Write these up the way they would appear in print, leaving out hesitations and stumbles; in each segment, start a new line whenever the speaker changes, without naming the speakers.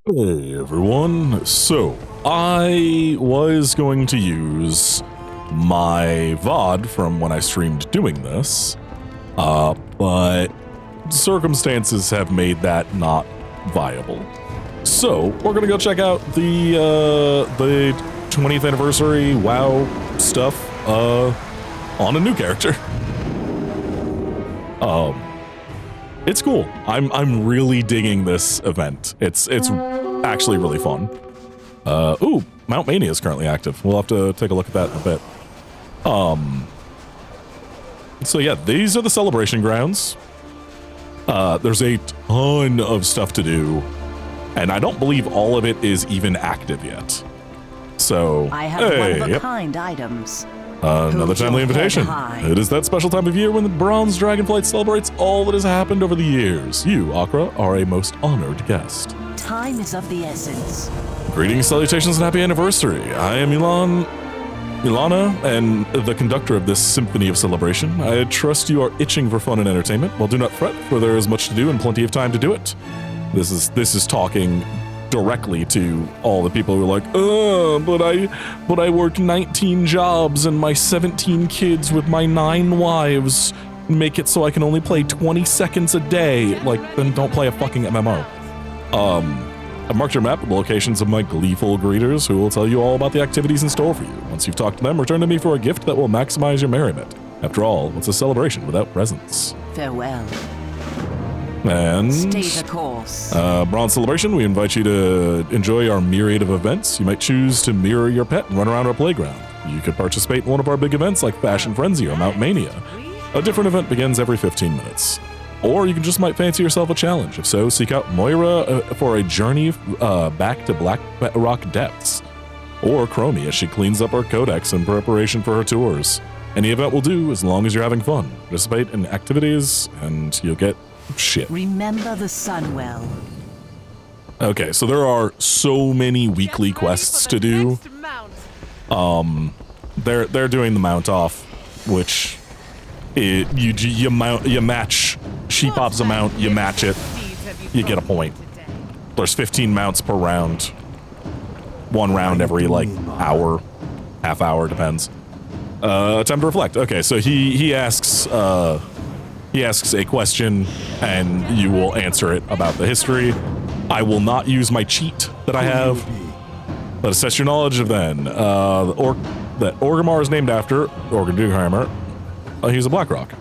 Hey everyone, so I was going to use my VOD from when I streamed doing this, but circumstances have made that not viable. So we're gonna go check out the 20th anniversary WoW stuff on a new character. It's cool. I'm really digging this event. It's actually really fun. Ooh, Mount Mania is currently active. We'll have to take a look at that in a bit. So yeah, these are the celebration grounds. There's a ton of stuff to do, and I don't believe all of it is even active yet. So
I have one-of-a-kind items.
Another timely invitation. It is that special time of year when the Bronze Dragonflight celebrates all that has happened over the years. You, Akra, are a most honored guest.
Time is of the essence.
Greetings, salutations, and happy anniversary. I am Ilana, and the conductor of this symphony of celebration. I trust you are itching for fun and entertainment. Well, do not fret, for there is much to do and plenty of time to do it. This is talking directly to all the people who are like, but I work 19 jobs and my 17 kids with my 9 wives make it so I can only play 20 seconds a day. Like, then don't play a fucking MMO. I've marked your map with the locations of my gleeful greeters who will tell you all about the activities in store for you. Once you've talked to them, return to me for a gift that will maximize your merriment. After all, what's a celebration without presents?
Farewell.
And
stay the course.
Bronze Celebration, we invite you to enjoy our myriad of events. You might choose to mirror your pet and run around our playground. You could participate in one of our big events like Fashion Frenzy or Mount Mania. A different event begins every 15 minutes. Or you can just might fancy yourself a challenge. If so, seek out Moira for a journey back to Black Rock Depths. Or Chromie as she cleans up her codex in preparation for her tours. Any event will do as long as you're having fun. Participate in activities and you'll get shit.
Remember the sun well.
Okay, so there are so many weekly quests to do. They're doing the mount off, which you match. She pops a mount, you match it, you get a point. There's 15 mounts per round. One round every like hour, half hour, depends. Time to reflect. Okay, so he asks a question and you will answer it about the history. I will not use my cheat that I have. But assess your knowledge of then. That Orgrimmar is named after Organ Doomhammer. He's a Blackrock.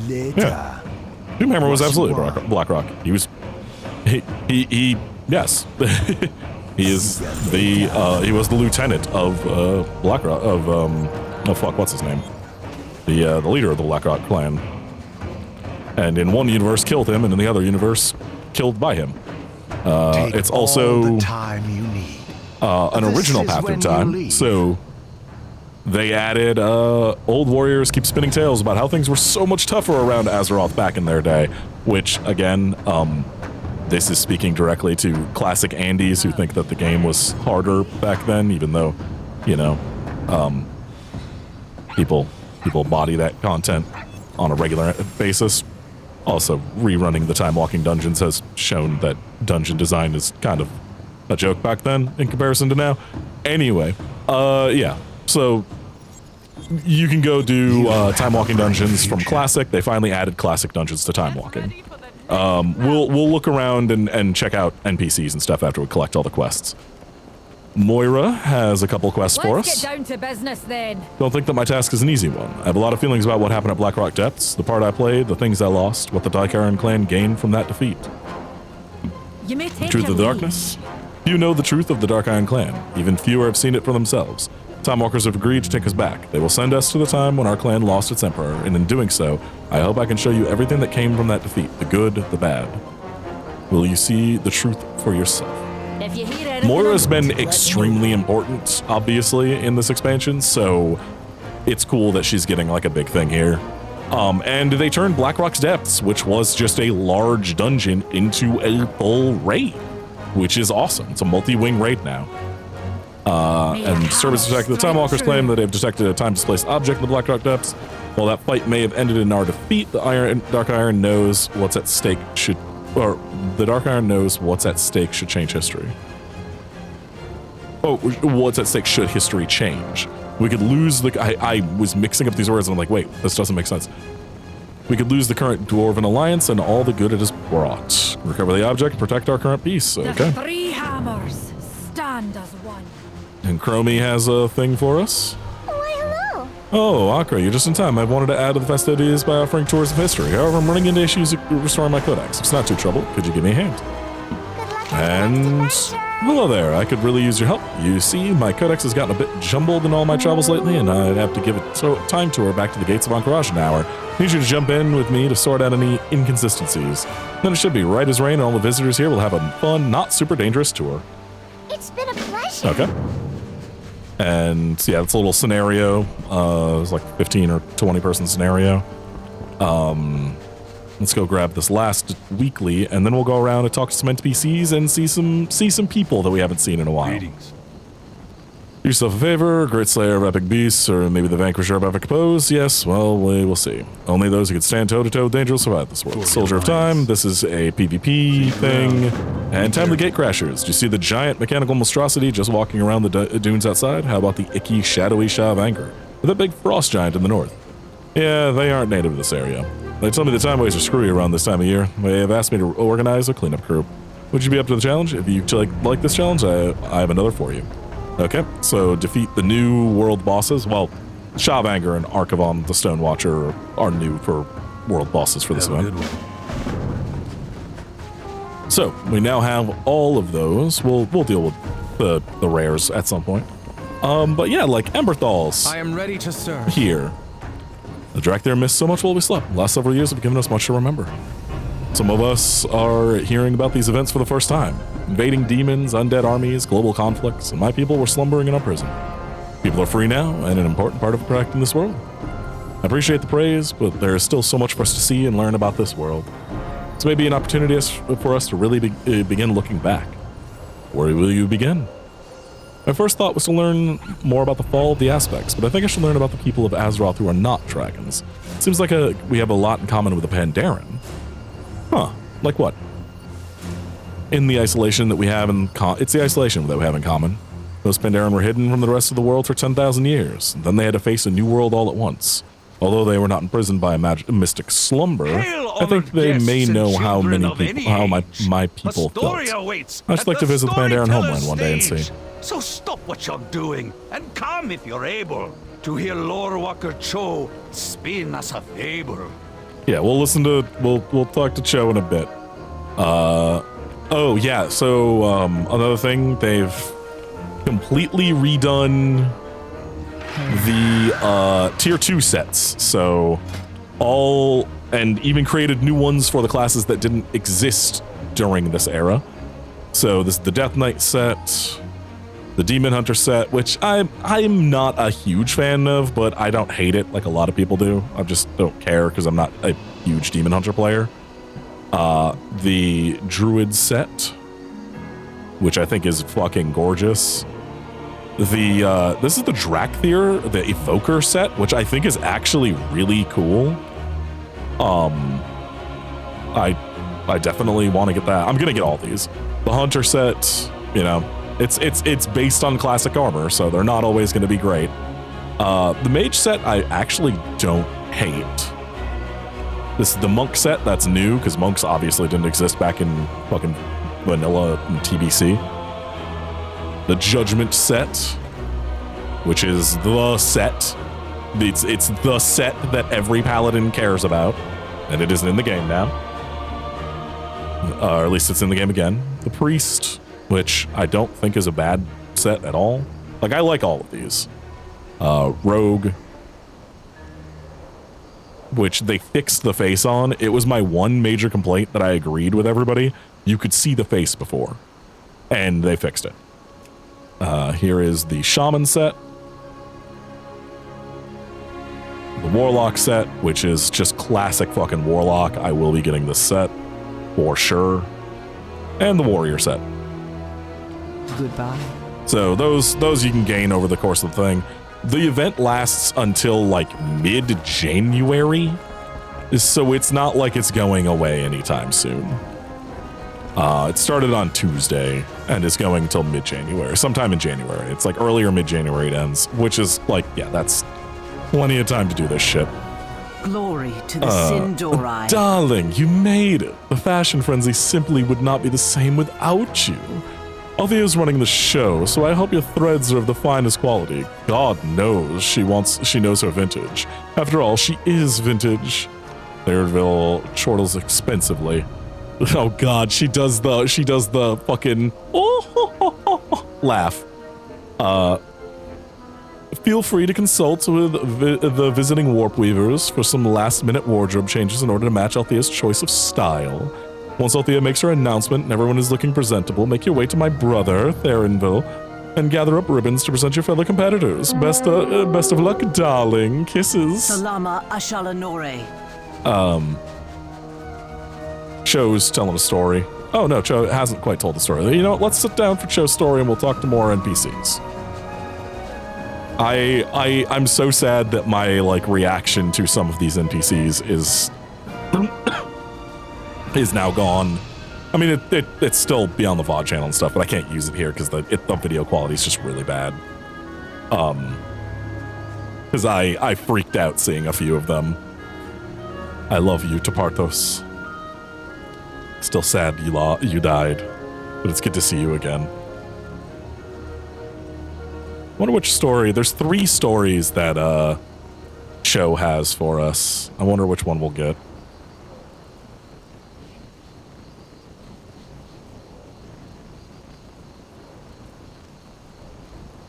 Yeah. Doomhammer was absolutely Blackrock. He was yes. He is he was the lieutenant of Blackrock of oh fuck, what's his name? The leader of the Blackrock clan. And in one universe killed him, and in the other universe killed by him. It's also an original Path of Time, so they added old warriors keep spinning tales about how things were so much tougher around Azeroth back in their day, which again, this is speaking directly to classic Andes who think that the game was harder back then, even though, you know, people body that content on a regular basis. Also, rerunning the Time Walking Dungeons has shown that dungeon design is kind of a joke back then in comparison to now. Anyway, yeah, so you can go do Time Walking Dungeons from Classic. They finally added Classic Dungeons to Time Walking. We'll look around and check out NPCs and stuff after we collect all the quests. Moira has a couple quests for us.
Let's get down to business then.
Don't think that my task is an easy one. I have a lot of feelings about what happened at Blackrock Depths, the part I played, the things I lost, what the Daikaran clan gained from that defeat.
You may take
Truth of the Darkness? Few know the truth of the Dark Iron clan. Even fewer have seen it for themselves. Time Walkers have agreed to take us back. They will send us to the time when our clan lost its emperor, and in doing so, I hope I can show you everything that came from that defeat, the good, the bad. Will you see the truth for yourself?
If you hear anything,
Moira's been extremely important, obviously, in this expansion, so it's cool that she's getting like a big thing here. And they turned Blackrock's Depths, which was just a large dungeon, into a full raid, which is awesome. It's a multi-wing raid now. And service detected the Time Walkers claim that they've detected a time-displaced object in the Blackrock Depths. While that fight may have ended in our defeat, the Dark Iron knows what's at stake should or the Dark Iron knows what's at stake should change history. Oh, what's at stake should history change. We could lose the, I was mixing up these words and I'm like, wait, this doesn't make sense. We could lose the current Dwarven Alliance and all the good it has brought. Recover the object, protect our current peace. Okay.
The three hammers stand as one.
And Chromie has a thing for us.
Why, hello.
Oh, Akra, you're just in time. I wanted to add to the festivities by offering tours of history. However, I'm running into issues restoring my codex. It's not too trouble. Could you give me a hand?
Good luck
And hello there. I could really use your help. You see, my codex has gotten a bit jumbled in all my travels lately, and I'd have to give a time tour back to the gates of Anchorage an hour. Need you to jump in with me to sort out any inconsistencies. Then it should be right as rain, and all the visitors here will have a fun, not super dangerous tour.
It's been a pleasure.
Okay. And yeah, it's a little scenario. It's like 15 or 20 person scenario. Let's go grab this last weekly, and then we'll go around and talk to some NPCs and see some people that we haven't seen in a while.
Greetings.
Do yourself a favor, Great Slayer of Epic Beasts, or maybe the Vanquisher of Epic Pose. Yes, well, we will see. Only those who can stand toe-to-toe with danger will survive this world. Soldier of Time, this is a PvP thing. And Timely Gatecrashers. Do you see the giant mechanical monstrosity just walking around the dunes outside? How about the icky, shadowy Shah of Anger? With that big frost giant in the north. Yeah, they aren't native to this area. They tell me the time ways are screwy around this time of year. They have asked me to organize a cleanup crew. Would you be up to the challenge? If you like this challenge, I have another for you. Okay, so defeat the new world bosses. Well, Shah of Anger and Archivon the Stone Watcher are new for world bosses for this event. So we now have all of those. We'll deal with the rares at some point. But yeah, like Emberthal's
I am ready to serve.
here. The Drakthir missed so much while we slept. The last several years have given us much to remember. Some of us are hearing about these events for the first time. Invading demons, undead armies, global conflicts, and my people were slumbering in our prison. People are free now, and an important part of protecting this world. I appreciate the praise, but there is still so much for us to see and learn about this world. This may be an opportunity for us to really begin looking back. Where will you begin? My first thought was to learn more about the fall of the aspects, but I think I should learn about the people of Azeroth who are not dragons. It seems like we have a lot in common with the Pandaren. Huh, like what? In the isolation that we have it's the isolation that we have in common. Those Pandaren were hidden from the rest of the world for 10,000 years, and then they had to face a new world all at once. Although they were not imprisoned by a mystic slumber, I think they may know how many people, how my people felt. I'd just like to visit the Pandaren homeland one day and see.
So stop what you're doing and come if you're able to hear Lore Walker Cho spin us a fable.
Yeah, we'll talk to Cho in a bit. Oh yeah, so another thing, they've completely redone the tier 2 sets. So and even created new ones for the classes that didn't exist during this era. So this is the Death Knight set, the Demon Hunter set, which I'm not a huge fan of, but I don't hate it like a lot of people do. I just don't care because I'm not a huge Demon Hunter player. The Druid set, which I think is fucking gorgeous. This is the Drakthir, the Evoker set, which I think is actually really cool. I definitely want to get that. I'm gonna get all these. The Hunter set, you know, it's based on classic armor, so they're not always going to be great. The Mage set, I actually don't hate. This is the Monk set, that's new, because Monks obviously didn't exist back in fucking vanilla and TBC. The Judgment set, which is the set. It's the set that every Paladin cares about, and it isn't in the game now. Or at least it's in the game again. The Priest, which I don't think is a bad set at all. Like, I like all of these. Rogue, which they fixed the face on. It was my one major complaint that I agreed with everybody. You could see the face before, and they fixed it. Here is the Shaman set. The Warlock set, which is just classic fucking Warlock. I will be getting this set for sure. And the Warrior set.
Goodbye.
So those you can gain over the course of the thing. The event lasts until like mid-January, so it's not like it's going away anytime soon. It started on Tuesday and is going until mid-January, sometime in January. It's like early or mid-January it ends, which is like, yeah, that's plenty of time to do this shit.
Glory to the Sindorai.
Darling, you made it. The fashion frenzy simply would not be the same without you. Althea's running the show, so I hope your threads are of the finest quality. God knows she knows her vintage. After all, she is vintage. Lairdville chortles expensively. Oh God, she does the fucking laugh. Feel free to consult with the visiting warp weavers for some last-minute wardrobe changes in order to match Althea's choice of style. Once Althea makes her announcement and everyone is looking presentable, make your way to my brother, Theronville, and gather up ribbons to present your fellow competitors. Best of luck, darling. Kisses.
Salama Ashalanore.
Cho's telling a story. Oh no, Cho hasn't quite told the story. You know what, let's sit down for Cho's story and we'll talk to more NPCs. I'm so sad that my like reaction to some of these NPCs is now gone. I mean, it's still beyond the VOD channel and stuff, but I can't use it here because the video quality is just really bad. Because I freaked out seeing a few of them. I love you, Taparthos. Still sad you died, but it's good to see you again. Wonder which story. There's 3 stories that Cho has for us. I wonder which one we'll get.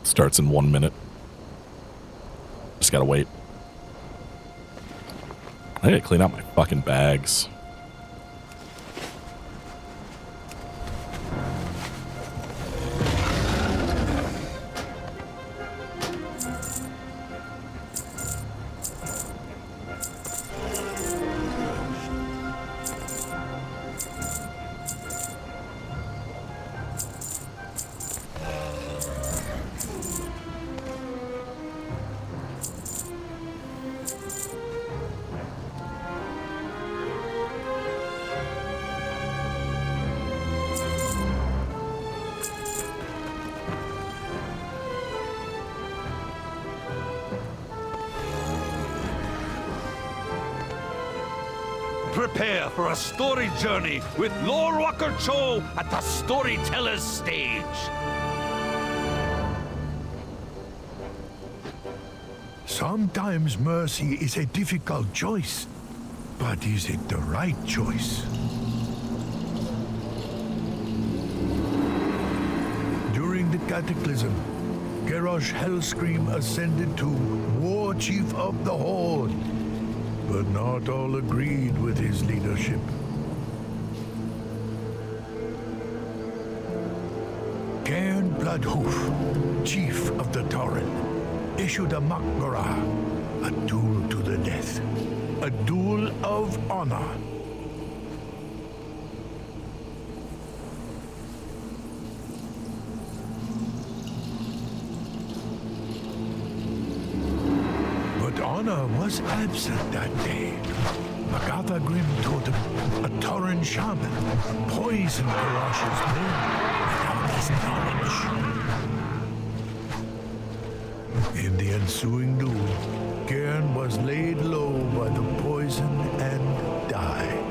Starts in 1 minute. Just gotta wait. I need to clean out my fucking bags.
Prepare for a story journey with Lord Walker Cho at the Storyteller's stage.
Sometimes mercy is a difficult choice, but is it the right choice? During the Cataclysm, Garrosh Hellscream ascended to War Chief of the Horde, but not all agreed with his leadership. Cairn Bloodhoof, Chief of the Torren, issued a Mak'gora, a duel to the death, a duel of honor. But honor was absent that day. Magatha Grim Totem, a Torren shaman, poisoned Garrosh's men without his knowledge. In the ensuing duel, Cairn was laid low by the poison and died.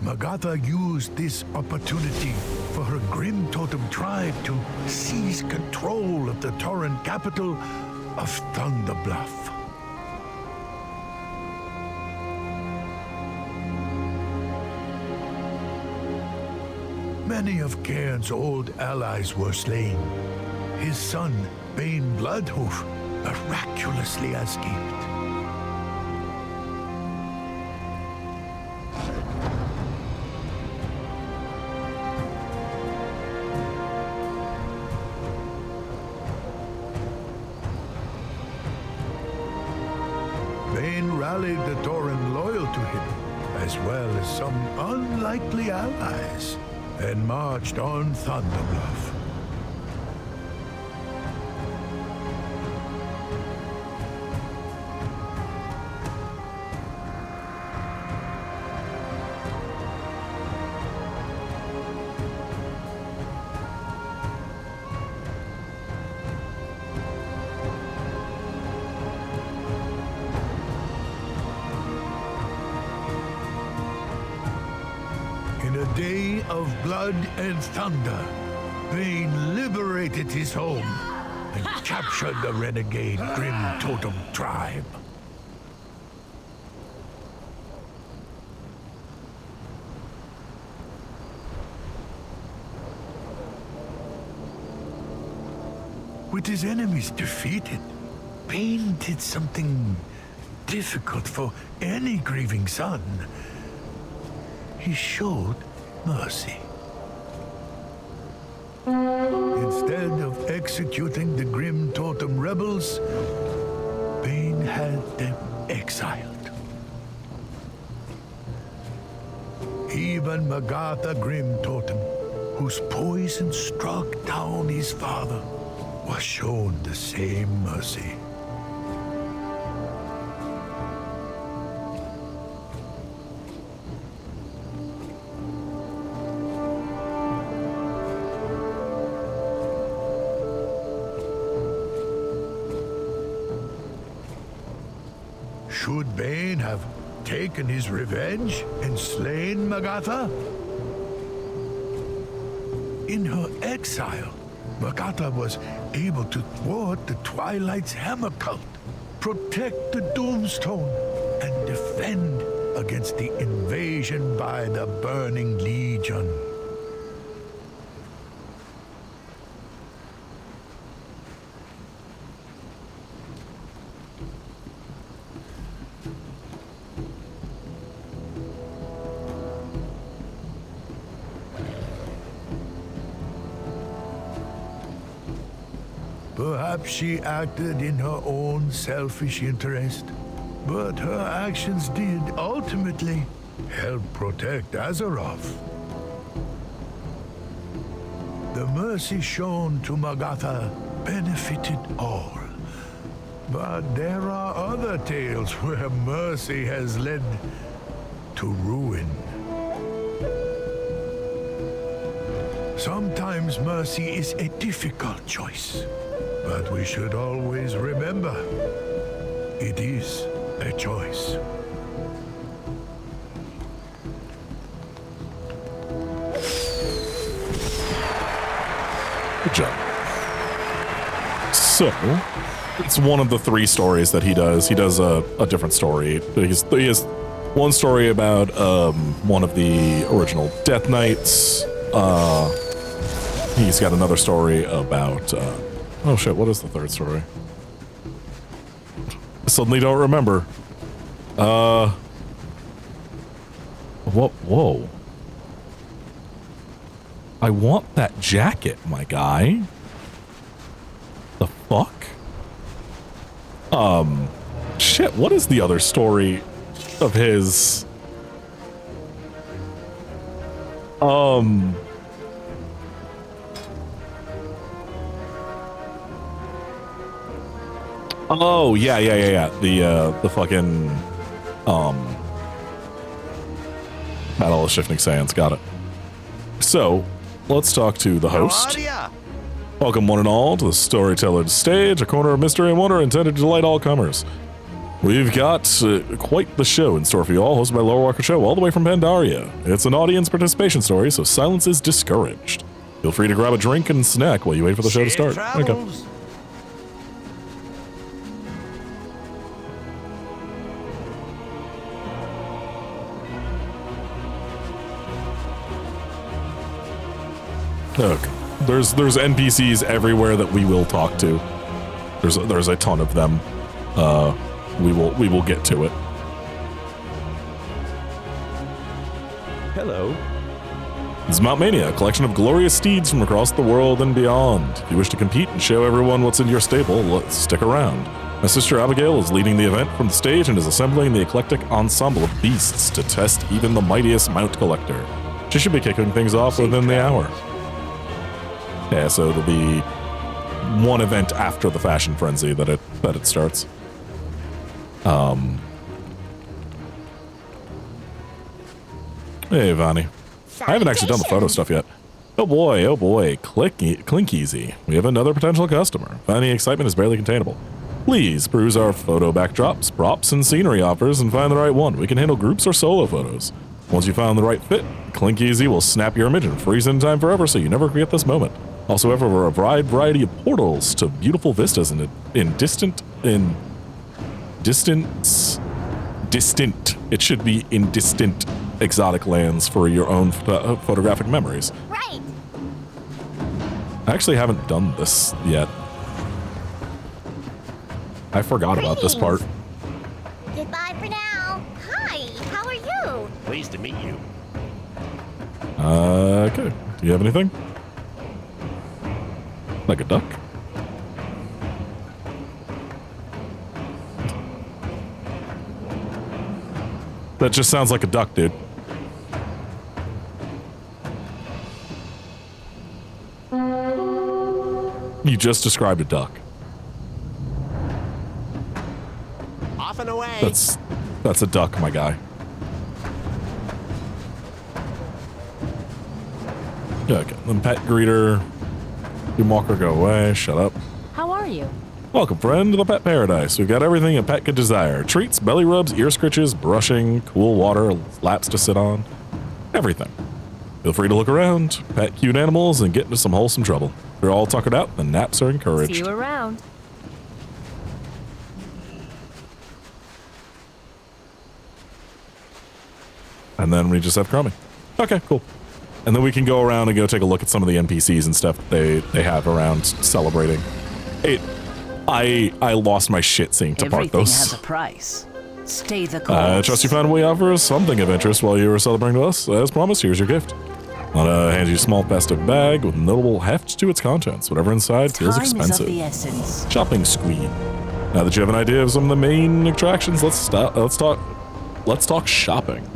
Magatha used this opportunity for her Grim Totem tribe to seize control of the Torren capital of Thunderbluff. Many of Cairn's old allies were slain. His son, Bane Bloodhoof, miraculously escaped. Bane rallied the Tauren loyal to him, as well as some unlikely allies, and marched on Thunderbluff. In a day of blood and thunder, Bane liberated his home and captured the renegade Grim Totem tribe. With his enemies defeated, Bane did something difficult for any grieving son. He showed mercy. Instead of executing the Grim Totem rebels, Bane had them exiled. Even Magatha Grim Totem, whose poison struck down his father, was shown the same mercy. Should Bane have taken his revenge and slain Magatha? In her exile, Magatha was able to thwart the Twilight's hammer cult, protect the Doomstone, and defend against the invasion by the Burning Legion. Perhaps she acted in her own selfish interest, but her actions did ultimately help protect Azeroth. The mercy shown to Magatha benefited all, but there are other tales where mercy has led to ruin. Sometimes mercy is a difficult choice. But we should always remember, it is a choice.
Good job. So, it's one of the 3 stories that he does. He does a different story. He has one story about one of the original Death Knights. He's got another story about... oh shit, what is the 3rd story? I suddenly don't remember. Whoa. I want that jacket, my guy. The fuck? Shit, what is the other story of his? Oh, yeah. The fucking, Battle of Shifting Sands, got it. So, let's talk to the host. Welcome one and all to the Storyteller's Stage, a corner of mystery and wonder intended to delight all comers. We've got quite the show in store for you all, hosted by Lore Walker Show, all the way from Pandaria. It's an audience participation story, so silence is discouraged. Feel free to grab a drink and snack while you wait for the show to start. Okay. Look, there's NPCs everywhere that we will talk to. There's a ton of them. We will get to it.
Hello.
This is Mount Mania, a collection of glorious steeds from across the world and beyond. If you wish to compete and show everyone what's in your stable, let's stick around. My sister Abigail is leading the event from the stage and is assembling the eclectic ensemble of beasts to test even the mightiest mount collector. She should be kicking things off within the hour. Yeah, so it'll be one event after the fashion frenzy that it starts. Hey, Vani. I haven't actually done the photo stuff yet. Oh boy, clink easy. We have another potential customer. Vani excitement is barely containable. Please peruse our photo backdrops, props, and scenery offers and find the right one. We can handle groups or solo photos. Once you found the right fit, Clink Easy will snap your image and freeze in time forever so you never forget this moment. Also, over a wide variety of portals to beautiful vistas in distant. It should be in distant exotic lands for your own photographic memories.
Right.
I actually haven't done this yet. I forgot about this part.
Goodbye for now. Hi, how are you?
Pleased to meet you.
Okay. Do you have anything? Like a duck? That just sounds like a duck, dude. You just described a duck.
Off and away.
That's a duck, my guy. Okay, then pet greeter. You walker, go away. Shut up.
How are you?
Welcome, friend, to the pet paradise. We've got everything a pet could desire. Treats, belly rubs, ear scritches, brushing, cool water, laps to sit on. Everything. Feel free to look around, pet cute animals, and get into some wholesome trouble. If you're all tuckered out, then naps are encouraged.
See you around.
And then we just have Crummy. Okay, cool. And then we can go around and go take a look at some of the NPCs and stuff that they have around celebrating. I lost my shit seeing to part
Everything
those.
has a price. Stay the course.
I trust you found a way to offer us something of interest while you were celebrating with us. As promised, here's your gift. Lana hands you a small festive bag with notable heft to its contents. Whatever inside feels
Time is
expensive.
of the essence.
Shopping squeed. Now that you have an idea of some of the main attractions, let's talk shopping.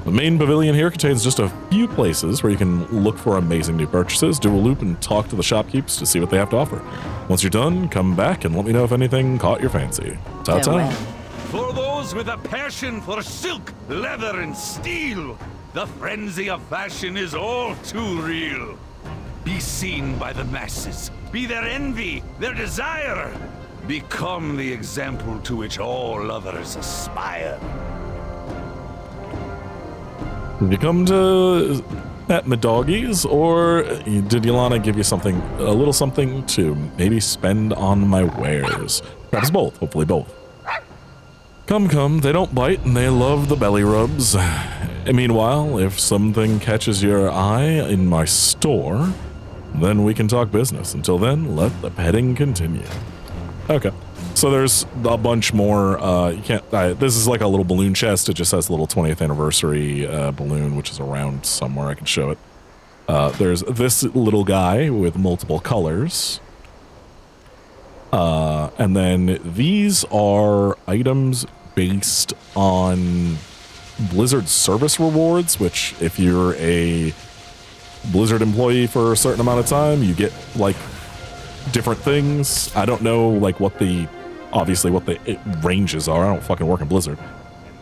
The main pavilion here contains just a few places where you can look for amazing new purchases, do a loop, and talk to the shopkeepers to see what they have to offer. Once you're done, come back and let me know if anything caught your fancy. Ta-ta.
Farewell.
For those with a passion for silk, leather, and steel, the frenzy of fashion is all too real. Be seen by the masses. Be their envy, their desire. Become the example to which all others aspire.
Did you come to pet my doggies, or did Yolana give you something, a little something to maybe spend on my wares? Perhaps both, hopefully both. Come, they don't bite and they love the belly rubs. And meanwhile, if something catches your eye in my store, then we can talk business. Until then, let the petting continue. Okay. So there's a bunch more, you can't, this is like a little balloon chest. It just has a little 20th anniversary balloon, which is around somewhere. I can show it. There's this little guy with multiple colors. And then these are items based on Blizzard service rewards, which if you're a Blizzard employee for a certain amount of time, you get like different things. I don't know like what the ranges are. I don't fucking work in Blizzard,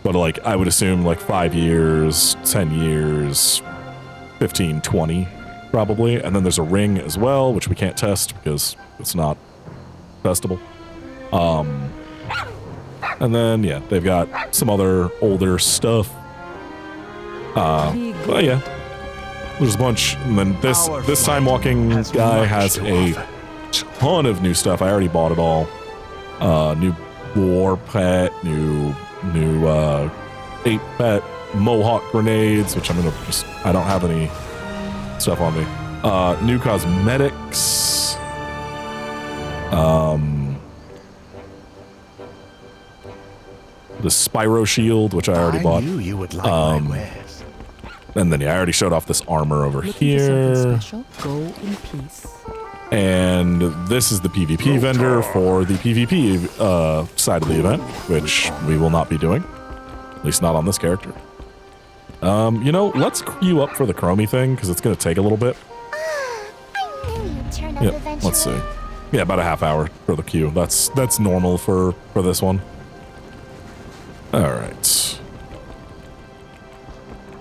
but like I would assume like 5 years, 10 years, 15, 20 probably. And then there's a ring as well, which we can't test because it's not testable. And then yeah, they've got some other older stuff. But yeah, there's a bunch. And then this time walking guy has a ton of new stuff. I already bought it all. New war pet, new 8 pet mohawk grenades, which I'm gonna just, I don't have any stuff on me. New cosmetics. The Spyro shield, which I already bought.
I knew you would like my wares.
And then yeah, I already showed off this armor over
Looking for
here.
something special? Go in peace.
And this is the PvP vendor for the PvP side of the event, which we will not be doing. At least not on this character. You know, let's queue up for the Chromie thing, because it's going to take a little bit.
I knew you'd turn up
Yep,
eventually.
let's see. Yeah, about a half hour for the queue. That's normal for this one. All right.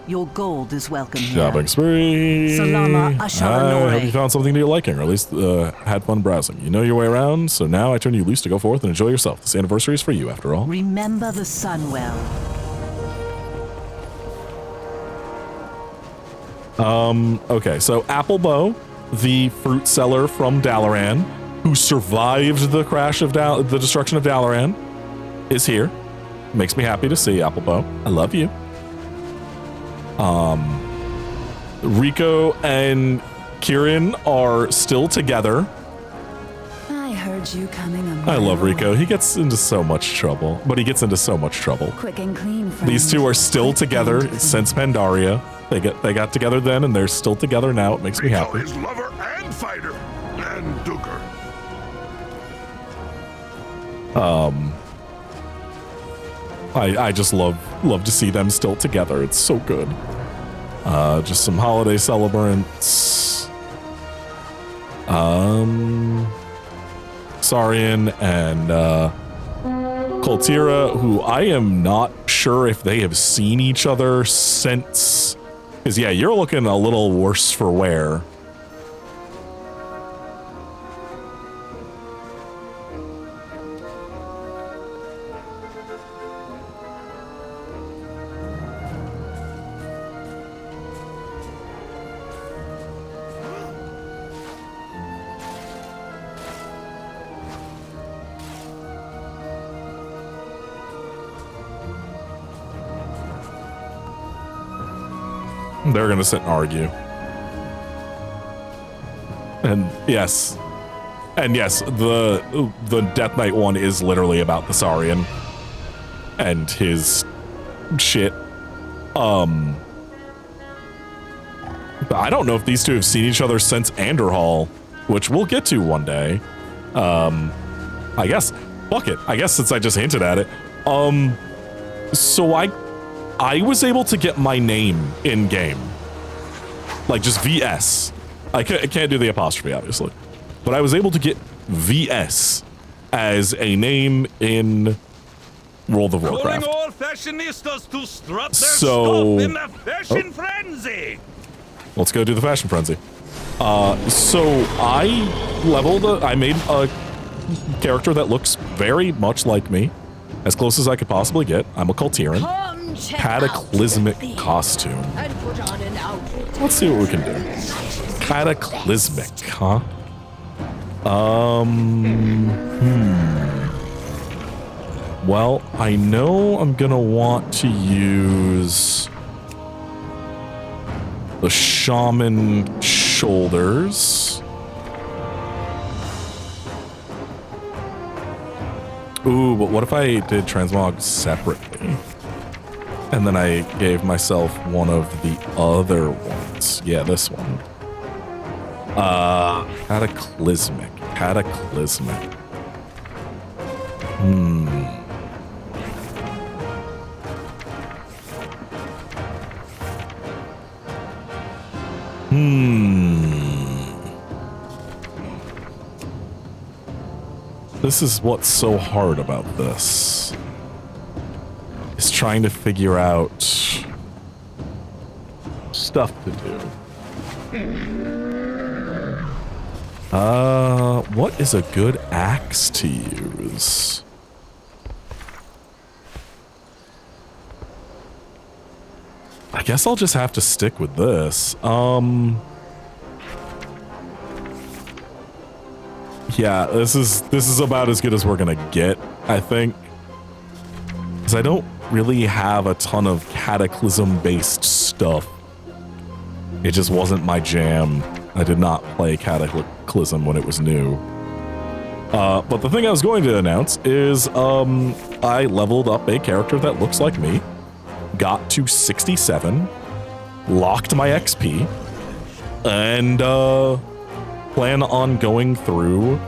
Your gold is welcome here.
Shopping spree.
Salama
I
Asharanore.
hope you found something to your liking, or at least had fun browsing. You know your way around, so now I turn you loose to go forth and enjoy yourself. This anniversary is for you, after all.
Remember the sun well.
Okay, so Applebow, the fruit seller from Dalaran, who survived the crash of the destruction of Dalaran, is here. Makes me happy to see Applebow. I love you. Rico and Kieran are still together.
I heard you coming a
I love
mile
Rico.
away.
He gets into so much trouble, but he gets into so much trouble.
Quick and clean, friend.
These two are still
Quick
together
and clean.
since Pandaria. They got together then, and they're still together now. It makes me
Rico
happy.
is lover and fighter, and Duker.
I just love to see them still together. It's so good. Just some holiday celebrants. Saurian and Koltira, who I am not sure if they have seen each other since. Because yeah, you're looking a little worse for wear. They're gonna sit and argue. And yes, the Death Knight one is literally about the Saurian and his shit. But I don't know if these two have seen each other since Anderhall, which we'll get to one day. I guess, fuck it. I guess since I just hinted at it. So I was able to get my name in game, like just VS. I can't do the apostrophe, obviously, but I was able to get VS as a name in World of Warcraft.
Calling all fashionistas to strut their
So-
stuff in the fashion frenzy.
Let's go do the fashion frenzy. So I made a character that looks very much like me, as close as I could possibly get. I'm a Kultiran.
Come check
Cataclysmic
out the
costume.
and put on an outfit.
Let's see what we can do. Cataclysmic, huh? Well, I know I'm gonna want to use the shaman shoulders. Ooh, but what if I did transmog separately? And then I gave myself one of the other ones. Yeah, this one. Cataclysmic. This is what's so hard about this. Is trying to figure out stuff to do. What is a good axe to use? I guess I'll just have to stick with this. Yeah, this is about as good as we're gonna get, I think. Because I don't really have a ton of Cataclysm-based stuff. It just wasn't my jam. I did not play Cataclysm when it was new. But the thing I was going to announce is I leveled up a character that looks like me, got to 67, locked my XP, and plan on going through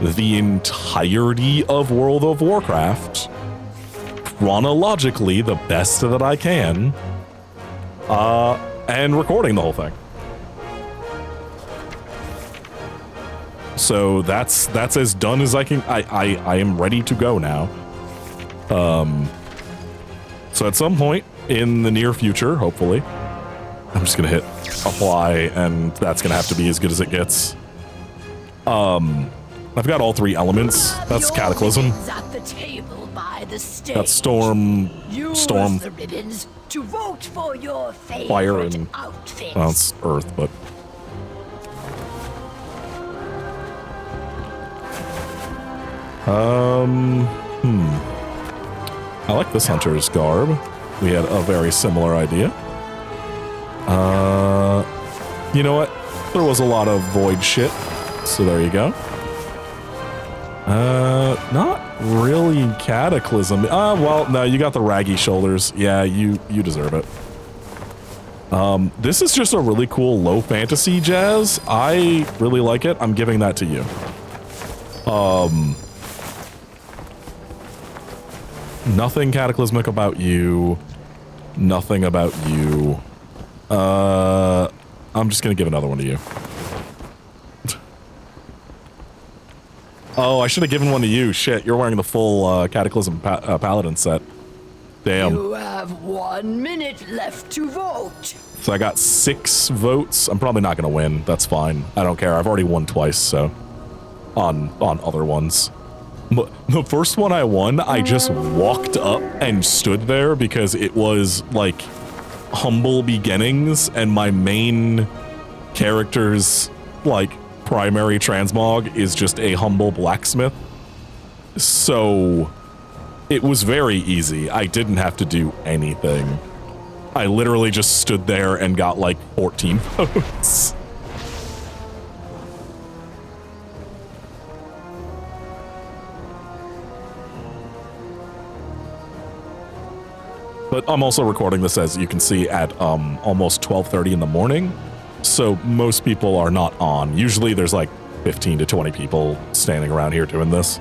the entirety of World of Warcraft chronologically, the best that I can, and recording the whole thing. So that's as done as I can. I am ready to go now. So at some point in the near future, hopefully, I'm just gonna hit apply, and that's gonna have to be as good as it gets. I've got all 3 elements. That's Cataclysm.
At the table by the stage.
That's Storm,
Use
Storm,
the ribbons to vote for your favorite
Fire, and
outfit.
well, it's Earth, but I like this hunter's garb. We had a very similar idea. You know what? There was a lot of void shit, so there you go. Not really Cataclysm. Well, no, you got the raggy shoulders. Yeah, you deserve it. This is just a really cool low fantasy jazz. I really like it. I'm giving that to you. Nothing cataclysmic about you. Nothing about you. I'm just gonna give another one to you. Oh, I should have given one to you. Shit, you're wearing the full Cataclysm Paladin set. Damn.
You have 1 minute left to vote.
So I got 6 votes. I'm probably not gonna win. That's fine. I don't care. I've already won twice, so on other ones. But the first one I won, I just walked up and stood there because it was like humble beginnings, and my main character's like primary transmog is just a humble blacksmith. So it was very easy. I didn't have to do anything. I literally just stood there and got like 14 votes. But I'm also recording this, as you can see, at almost 12:30 in the morning. So most people are not on. Usually there's like 15 to 20 people standing around here doing this.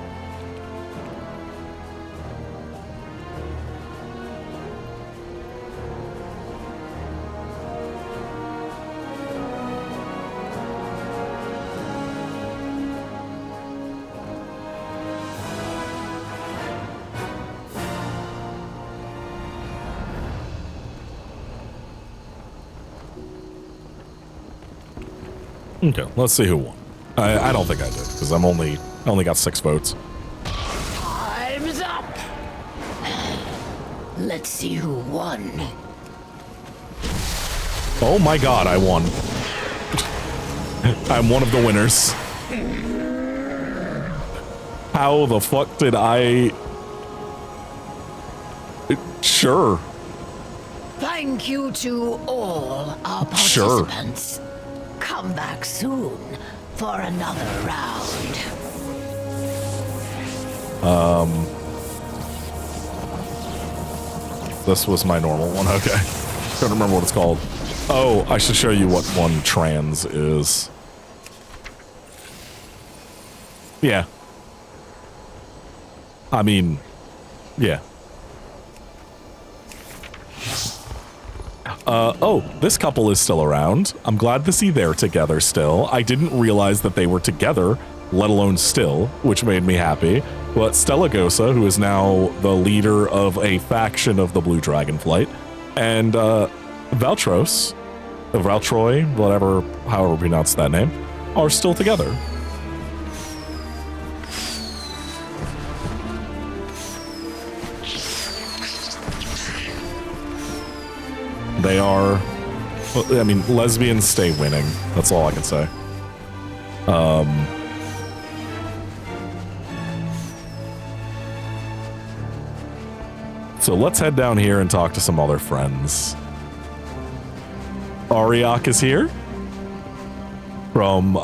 Okay, let's see who won. I don't think I did, because I only got 6 votes.
Time's up. Let's see who won.
Oh my god, I won. I'm one of the winners. How the fuck did I... Sure.
Thank you to all our
Sure.
participants. Come back soon for another round.
This was my normal one, okay. Can't remember what it's called. Oh, I should show you what one trans is. Yeah. I mean, yeah. Oh, this couple is still around. I'm glad to see they're together still. I didn't realize that they were together, let alone still, which made me happy. But Stella Gosa, who is now the leader of a faction of the Blue Dragonflight, and Valtroy, whatever, however you pronounce that name, are still together. They are, I mean, lesbians stay winning. That's all I can say. So let's head down here and talk to some other friends. Ariak is here from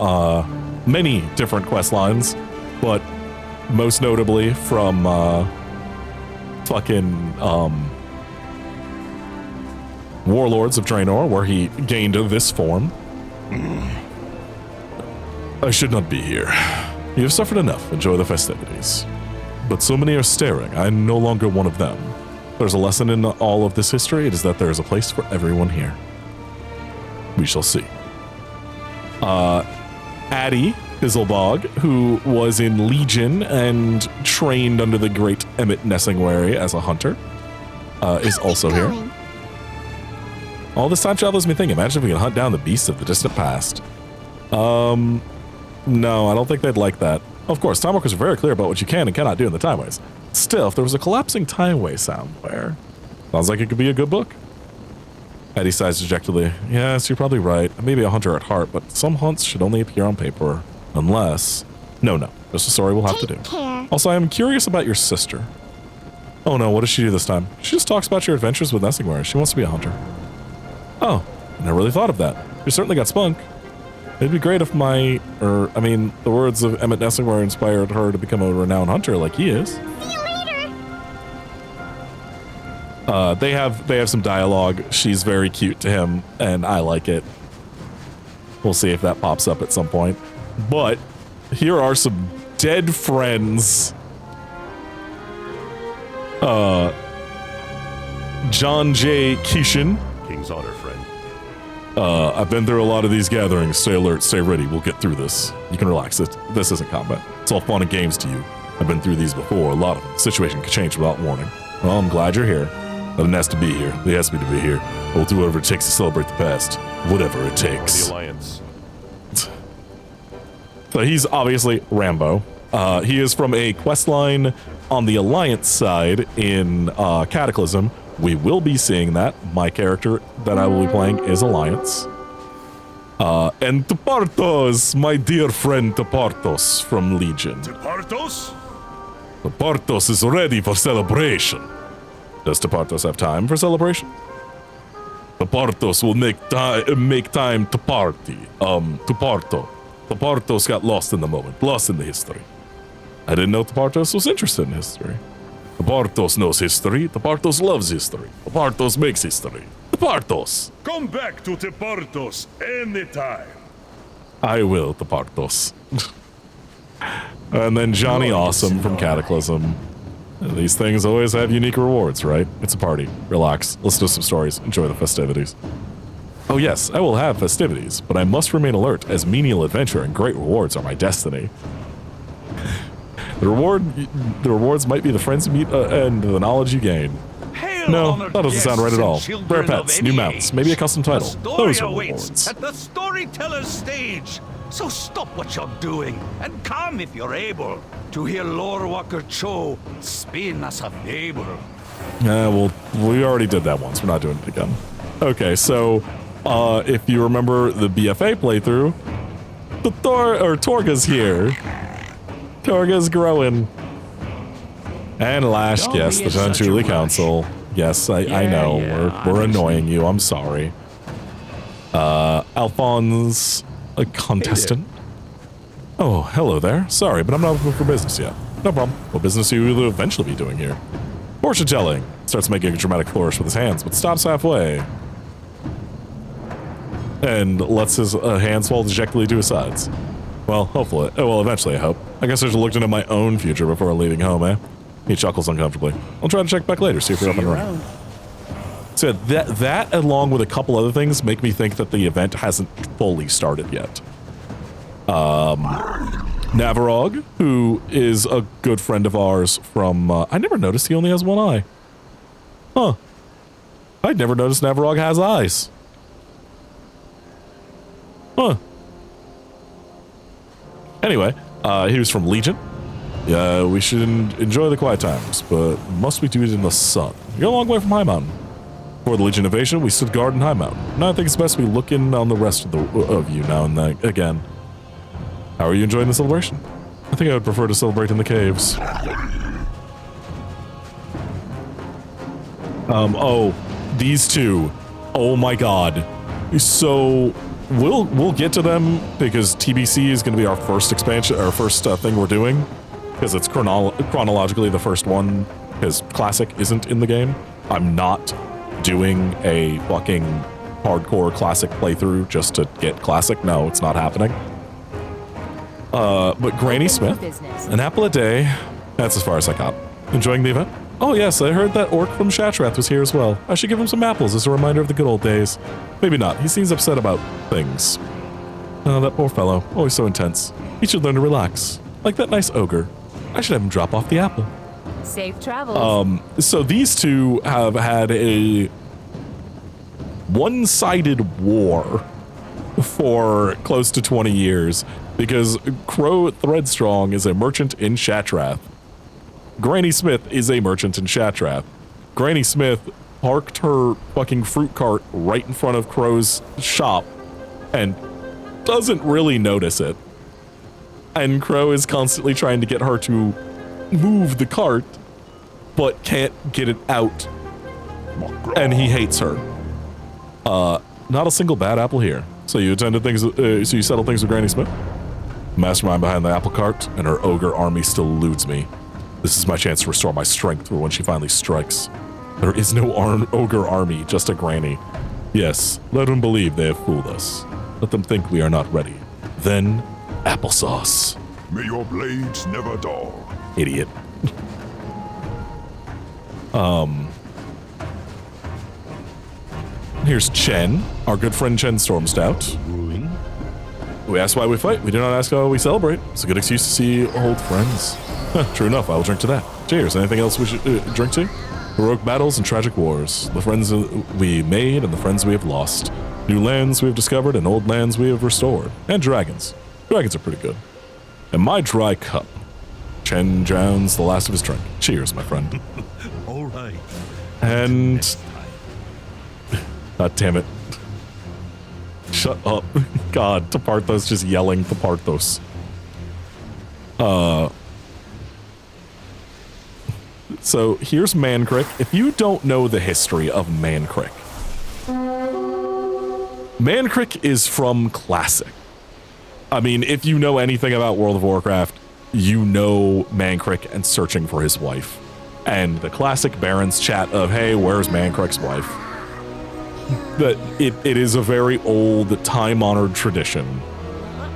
many different quest lines, but most notably from Warlords of Draenor, where he gained this form. I should not be here. You have suffered enough. Enjoy the festivities. But so many are staring. I am no longer one of them. There's a lesson in all of this history. It is that there is a place for everyone here. We shall see. Addie Fizzlebog, who was in Legion and trained under the great Emmett Nessingwary as a hunter, is also here. All this time travel has me thinking, imagine if we can hunt down the beasts of the distant past. No, I don't think they'd like that. Of course, time walkers are very clear about what you can and cannot do in the timeways. Still, if there was a collapsing timeway somewhere, sounds like it could be a good book. Eddie sighs dejectedly. Yes, you're probably right. I may be a hunter at heart, but some hunts should only appear on paper. Unless... No. Just a story we'll have to do.
Care.
Also, I am curious about your sister. Oh no, what does she do this time? She just talks about your adventures with Nessingware. She wants to be a hunter. Oh, I never really thought of that. You certainly got spunk. It'd be great if the words of Emmett Nessingware inspired her to become a renowned hunter like he is.
See you later.
They have some dialogue. She's very cute to him, and I like it. We'll see if that pops up at some point. But here are some dead friends. John J. Keishan.
King's honor, friend.
I've been through a lot of these gatherings. Stay alert, stay ready. We'll get through this. You can relax. This isn't combat. It's all fun and games to you. I've been through these before. A lot of them. The situation can change without warning. Well, I'm glad you're here. Nothing has to be here. They asked me to be here. We'll do whatever it takes to celebrate the past. Whatever it takes.
The Alliance.
So he's obviously Rambo. He is from a quest line on the Alliance side in Cataclysm. We will be seeing that. My character that I will be playing is Alliance. And Tepartos, my dear friend Tepartos from Legion.
Tepartos?
Tepartos is ready for celebration. Does Tepartos have time for celebration? Tepartos will make time to party. Tepartos got lost in the moment, lost in the history. I didn't know Tepartos was interested in history. Tepartos knows history. Tepartos loves history. Tepartos makes history. Tepartos!
Come back to Tepartos anytime.
I will, Tepartos. And then Johnny Awesome from Cataclysm. These things always have unique rewards, right? It's a party. Relax. Listen to some stories. Enjoy the festivities. Oh yes, I will have festivities, but I must remain alert as menial adventure and great rewards are my destiny. The rewards might be the friends you meet and the knowledge you gain.
Hail,
No,
honored
that doesn't sound right at all.
guests and
Rare
children
pets,
of
new
any
mounts,
age.
maybe a custom title.
A story
Those are
awaits
rewards.
at the storyteller's stage. So stop what you're doing and come if you're able to hear Lore Walker Cho spin us a fable.
Well, we already did that once. We're not doing it again. Okay, so if you remember the BFA playthrough, the Torga's here. Torga's growing. And Lash,
Don't
yes,
be
the
in such a
Venturi
rush.
Council. Yes, I know. We're annoying you. I'm sorry. Alphonse, a contestant. Oh, hello there. Sorry, but I'm not looking for business yet. No problem. What business will you eventually be doing here? Fortune telling. Starts making a dramatic flourish with his hands, but stops halfway. And lets his hands fall dejectedly to his sides. Well, hopefully. Well, eventually, I hope. I guess I should look into my own future before leaving home, eh? He chuckles uncomfortably. I'll try to check back later, see if we're up and running. So that, along with a couple other things, make me think that the event hasn't fully started yet. Navarog, who is a good friend of ours from... I never noticed he only has one eye. Huh. I'd never noticed Navarog has eyes. Huh. Anyway, he was from Legion. Yeah, we should enjoy the quiet times, but must we do it in the sun? You're a long way from High Mountain. Before the Legion invasion, we stood guard in High Mountain. Now I think it's best we look in on the rest of you now and then again. How are you enjoying the celebration? I think I would prefer to celebrate in the caves. Oh, these two. Oh my god. So we'll get to them because TBC is going to be our first expansion, our first thing we're doing, because it's chronologically the first one, because Classic isn't in the game. I'm not doing a fucking hardcore Classic playthrough just to get Classic. No, it's not happening. But Granny Smith, an apple a day. That's as far as I got. Enjoying the event? Oh yes, I heard that orc from Shatrath was here as well. I should give him some apples as a reminder of the good old days. Maybe not. He seems upset about things. Oh, that poor fellow. Always so intense. He should learn to relax. Like that nice ogre. I should have him drop off the apple.
Safe travels.
So these two have had a one-sided war for close to 20 years because Crow Threadstrong is a merchant in Shatrath. Granny Smith is a merchant in Shatrath. Granny Smith parked her fucking fruit cart right in front of Crow's shop and doesn't really notice it. And Crow is constantly trying to get her to move the cart, but can't get it out. And he hates her. Not a single bad apple here. So you attended things, so you settled things with Granny Smith? Mastermind behind the apple cart, and her ogre army still eludes me. This is my chance to restore my strength for when she finally strikes. There is no ogre army, just a granny. Yes, let them believe they have fooled us. Let them think we are not ready. Then, applesauce.
May your blades never dull.
Idiot. Here's Chen, our good friend Chen Stormstout. We ask why we fight. We do not ask how we celebrate. It's a good excuse to see old friends. True enough, I will drink to that. Cheers. Anything else we should drink to? Heroic battles and tragic wars. The friends we made and the friends we have lost. New lands we have discovered and old lands we have restored. And dragons. Dragons are pretty good. And my dry cup. Chen drowns the last of his drink. Cheers, my friend.
All right.
And... God damn it. Shut up. God, Taparthos just yelling Taparthos. So here's Mancrick. If you don't know the history of Mancrick, Mancrick is from Classic. I mean, if you know anything about World of Warcraft, you know Mancrick and searching for his wife. And the classic Baron's chat of, hey, where's Mancrick's wife? That it is a very old, time-honored tradition.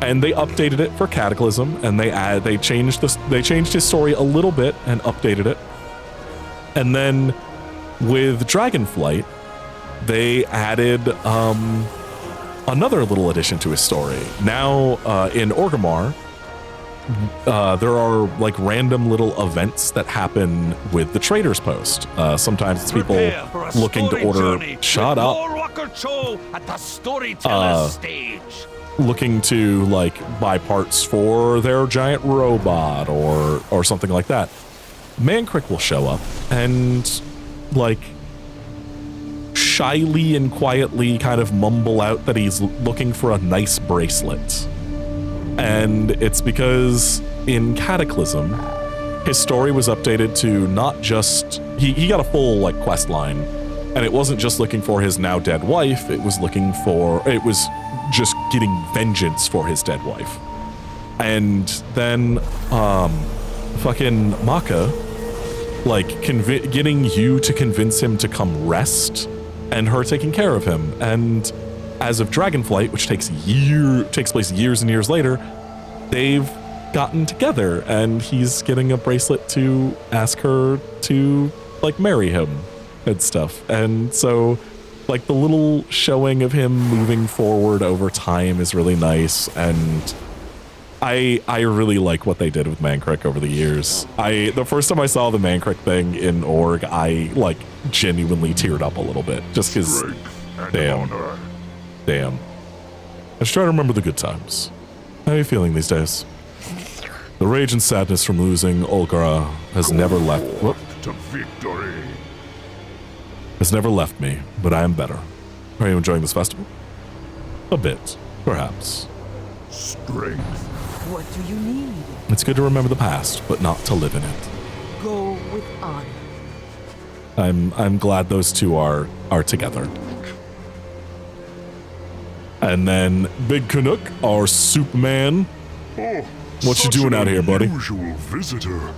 And they updated it for Cataclysm, and they changed his story a little bit and updated it. And then with Dragonflight, they added another little addition to his story. Now in Orgrimmar, there are like random little events that happen with the Trader's Post. Sometimes it's people looking to order. Shut up.
At the storyteller's stage.
Looking to like buy parts for their giant robot or something like that. Mancrick will show up and like shyly and quietly kind of mumble out that he's looking for a nice bracelet. And it's because in Cataclysm, his story was updated to not just... He got a full, like, quest line. And it wasn't just looking for his now dead wife, it was just getting vengeance for his dead wife. And then, fucking Maka, like, getting you to convince him to come rest, and her taking care of him. And as of Dragonflight, which takes place years and years later, they've gotten together, and he's getting a bracelet to ask her to, like, marry him and stuff. And so, like, the little showing of him moving forward over time is really nice, and I really like what they did with Mancrick over the years. The first time I saw the Mancrick thing in Org, I, like, genuinely teared up a little bit, just because, damn. I just try to remember the good times. How are you feeling these days? The rage and sadness from losing Olgara has never left. Whoop.
To victory.
Has never left me, but I am better. Are you enjoying this festival? A bit, perhaps.
Strength.
What do you need?
It's good to remember the past, but not to live in it.
Go with honor.
I'm glad those two are together. And then Big Canuck, our soup man.
Oh,
what you doing out here, buddy?
Unusual visitor.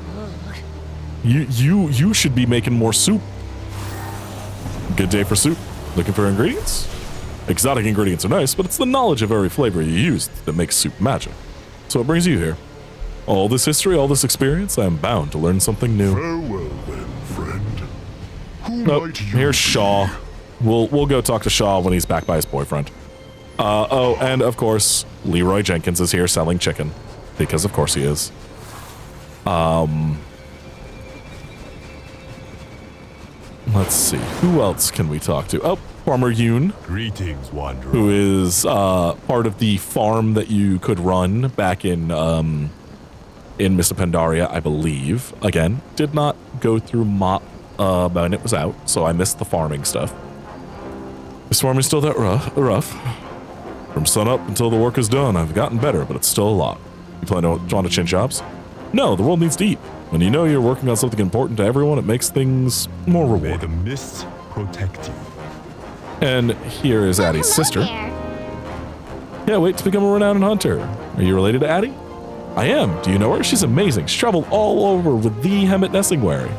You should be making more soup. Good day for soup. Looking for ingredients? Exotic ingredients are nice, but it's the knowledge of every flavor you use that makes soup magic. So what brings you here? All this history, all this experience, I am bound to learn something new.
Farewell then, friend. Who
Nope,
might you
here's
be?
Shaw. We'll go talk to Shaw when he's back by his boyfriend. Oh, and of course, Leroy Jenkins is here selling chicken. Because of course he is. Let's see. Who else can we talk to? Oh, Farmer Yoon,
Greetings, wanderer.
who is part of the farm that you could run back in Mr. Pandaria, I believe. Again, did not go through MOP when it was out, so I missed the farming stuff. This farming's still that rough. From sunup until the work is done, I've gotten better, but it's still a lot. You plan to change jobs? No, the world needs to eat. When you know you're working on something important to everyone, it makes things more
May
rewarding.
the mists protect you.
And here is Addie's
Hello
sister.
there.
Can't wait to become a renowned hunter. Are you related to Addie? I am. Do you know her? She's amazing. She traveled all over with the Hemet Nessingwary.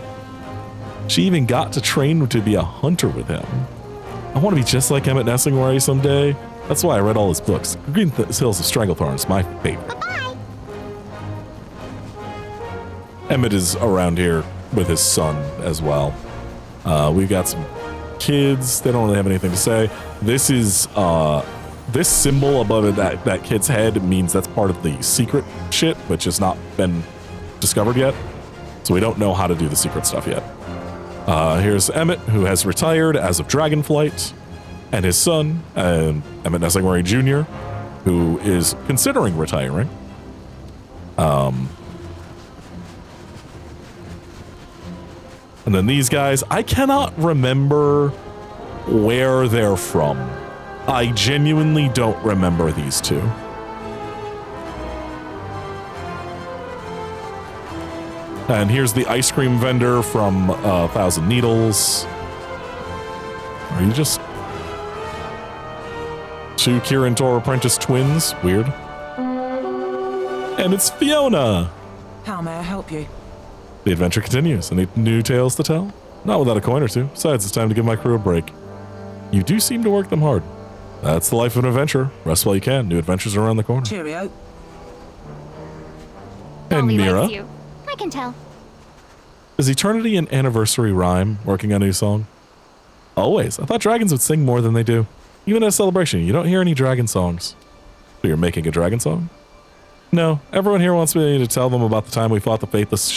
She even got to train to be a hunter with him. I want to be just like Hemet Nessingwary someday. That's why I read all his books. Green Hills of Stranglethorn is my favorite.
Bye.
Emmett is around here with his son as well. We've got some kids. They don't really have anything to say. This is this symbol above it, that kid's head, means that's part of the secret shit, which has not been discovered yet. So we don't know how to do the secret stuff yet. Here's Emmett, who has retired as of Dragonflight, and his son, Emmett Nessingwary Jr., who is considering retiring. And then these guys, I cannot remember where they're from. I genuinely don't remember these two. And here's the ice cream vendor from Thousand Needles. Are you just two Kirin Tor apprentice twins? Weird. And it's Fiona.
How may I help you?
The adventure continues. Any new tales to tell? Not without a coin or two. Besides, it's time to give my crew a break. You do seem to work them hard. That's the life of an adventurer. Rest while you can. New adventures are around the corner.
Cheerio.
And
Molly
Mira.
likes you. I can tell.
Is Eternity an anniversary rhyme working on a new song? Always. I thought dragons would sing more than they do. Even at a celebration, you don't hear any dragon songs. So you're making a dragon song? No. Everyone here wants me to tell them about the time we fought the faithless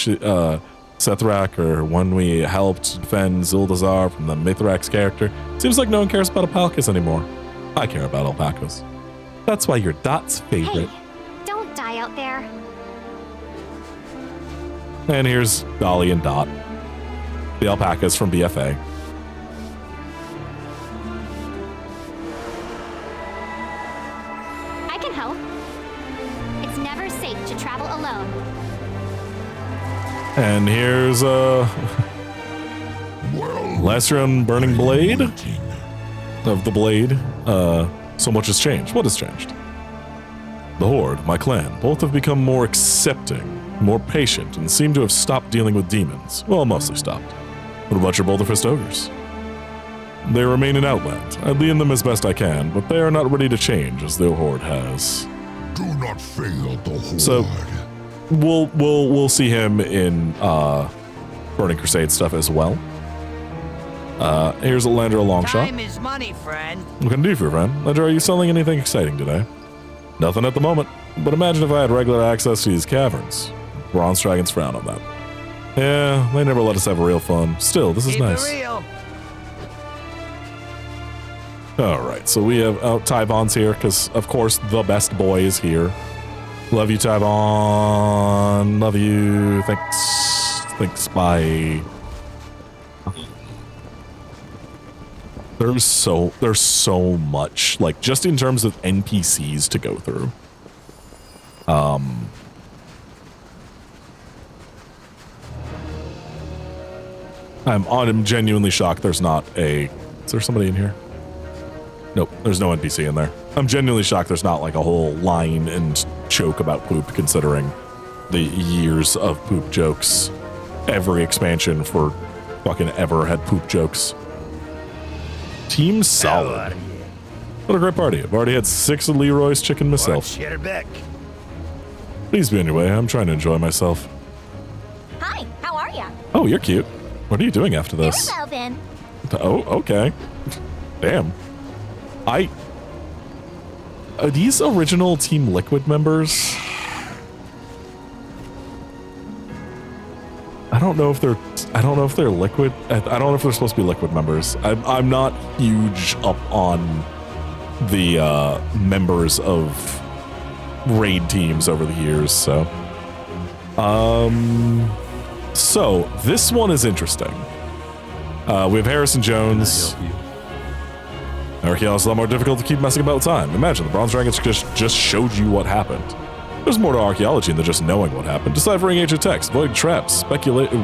Sethrak, or when we helped defend Zuldazar from the Mithrax character. Seems like no one cares about alpacas anymore. I care about alpacas. That's why you're Dot's favorite.
Hey, don't die out there.
And here's Dolly and Dot, the alpacas from BFA.
I can help. It's never safe to travel alone.
And here's Lastron Burning Blade of the Blade. So much has changed. What has changed? The Horde, my clan, both have become more accepting, more patient, and seem to have stopped dealing with demons. Well, mostly stopped. What about your Boulderfist ogres? They remain in Outland. I lead them as best I can, but they are not ready to change as the Horde has.
Do not fail the Horde.
So we'll see him in Burning Crusade stuff as well. Here's Landra Longshot.
Time is money, friend.
What can I do for you, friend? Landra, are you selling anything exciting today? Nothing at the moment, but imagine if I had regular access to these caverns. Bronze dragons frown on that. Yeah, they never let us have real fun. Still, this is
Keep
nice.
it real.
Alright, so we have Tyvon's here, because, of course, the best boy is here. Love you, Tyvon. Love you. Thanks. Thanks, bye. There's so much, like, just in terms of NPCs to go through. I'm genuinely shocked there's not a... Is there somebody in here? Nope, there's no NPC in there. I'm genuinely shocked there's not like a whole line and joke about poop, considering the years of poop jokes. Every expansion for fucking ever had poop jokes. Team solid. What a great party. I've already had 6 of Leroy's chicken myself. Please be on your way. I'm trying to enjoy myself.
Hi, how are ya?
Oh, you're cute. What are you doing after this?
Then.
Oh, okay. Damn. Are these original Team Liquid members? I don't know if they're Liquid. I don't know if they're supposed to be Liquid members. I'm not huge up on the members of raid teams over the years, so. So this one is interesting. We have Harrison Jones. Archaeology is a lot more difficult to keep messing about with time. Imagine the Bronze Dragons just showed you what happened. There's more to archaeology than just knowing what happened. Deciphering ancient texts, avoiding traps,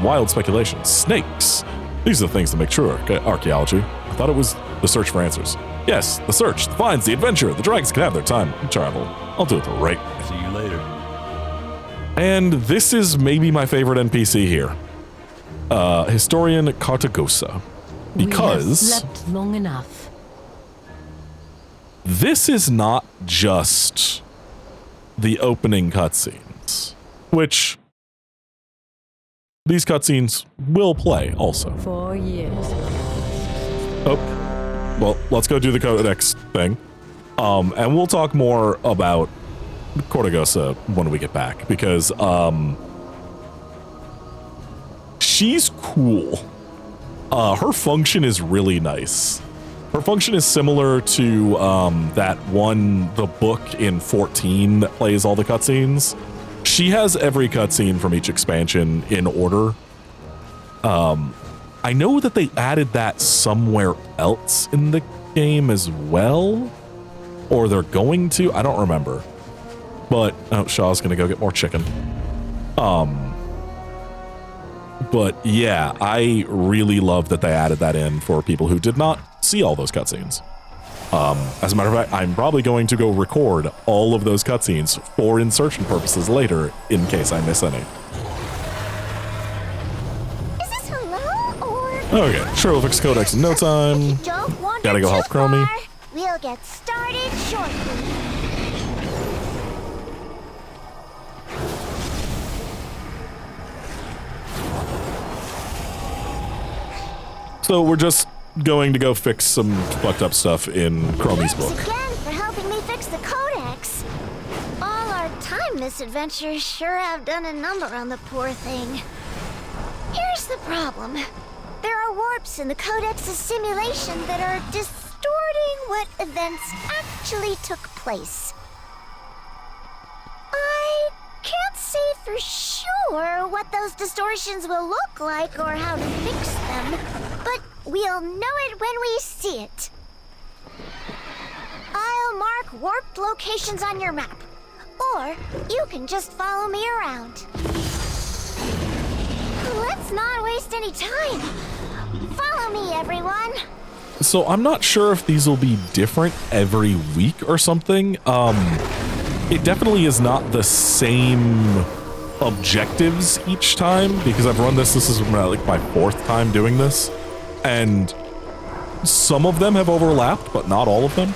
wild speculations, snakes. These are the things that make true archaeology. I thought it was the search for answers. Yes, the search, the finds, the adventure. The dragons can have their time and travel. I'll do it the right.
See you later.
And this is maybe my favorite NPC here. Historian Cartagosa. Because
we have slept long enough.
This is not just the opening cutscenes, which these cutscenes will play also.
4 years.
Oh, well, let's go do the Codex thing. And we'll talk more about Cartagosa when we get back, because she's cool. Her function is really nice. Her function is similar to the book in 14 that plays all the cutscenes. She has every cutscene from each expansion in order. I know that they added that somewhere else in the game as well, or they're going to. I don't remember. But Shaw's gonna go get more chicken. But yeah, I really love that they added that in for people who did not see all those cutscenes. As a matter of fact, I'm probably going to go record all of those cutscenes for insertion purposes later in case I miss any.
Is this hello or?
Okay, sure, we'll fix Codex in no time.
Don't wander
Gotta go
too
help Chromie.
far. We'll get started shortly.
So we're just going to go fix some fucked up stuff in Chromie's book.
Thanks again for helping me fix the Codex. All our time misadventures sure have done a number on the poor thing. Here's the problem. There are warps in the Codex's simulation that are distorting what events actually took place. I can't say for sure what those distortions will look like or how to fix them, but we'll know it when we see it. I'll mark warped locations on your map, or you can just follow me around. Let's not waste any time. Follow me, everyone.
So I'm not sure if these will be different every week or something. It definitely is not the same objectives each time, because I've run this is like my 4th time doing this, and some of them have overlapped, but not all of them.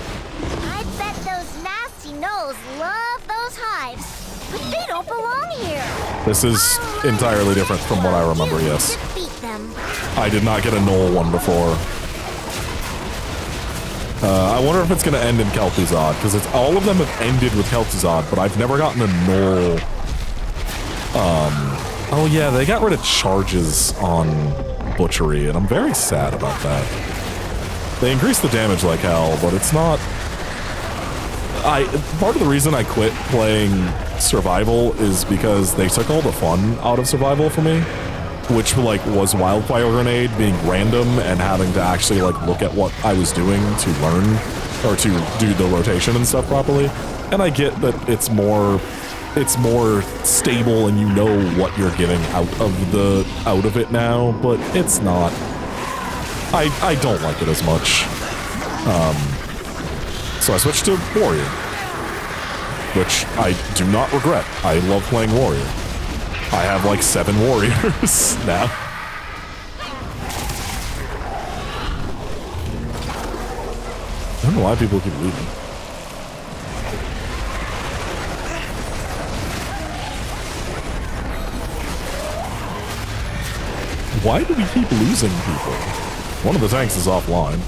I bet those nasty gnolls love those hives, but they don't belong here.
This is entirely different from what I remember, yes.
Defeat them.
I did not get a Knoll one before. I wonder if it's going to end in Kel'Thuzad, because it's all of them have ended with Kel'Thuzad, but I've never gotten a Knoll. Oh yeah, they got rid of charges on Butchery, and I'm very sad about that. They increased the damage like hell, but it's not... Part of the reason I quit playing Survival is because they took all the fun out of Survival for me, which like was Wildfire Grenade being random and having to actually like look at what I was doing to learn or to do the rotation and stuff properly. And I get that it's more stable and you know what you're getting out of it now, but it's not. I don't like it as much. So I switched to Warrior, which I do not regret. I love playing Warrior. I have like 7 warriors now. I don't know why people keep leaving. Why do we keep losing people? One of the tanks is offline.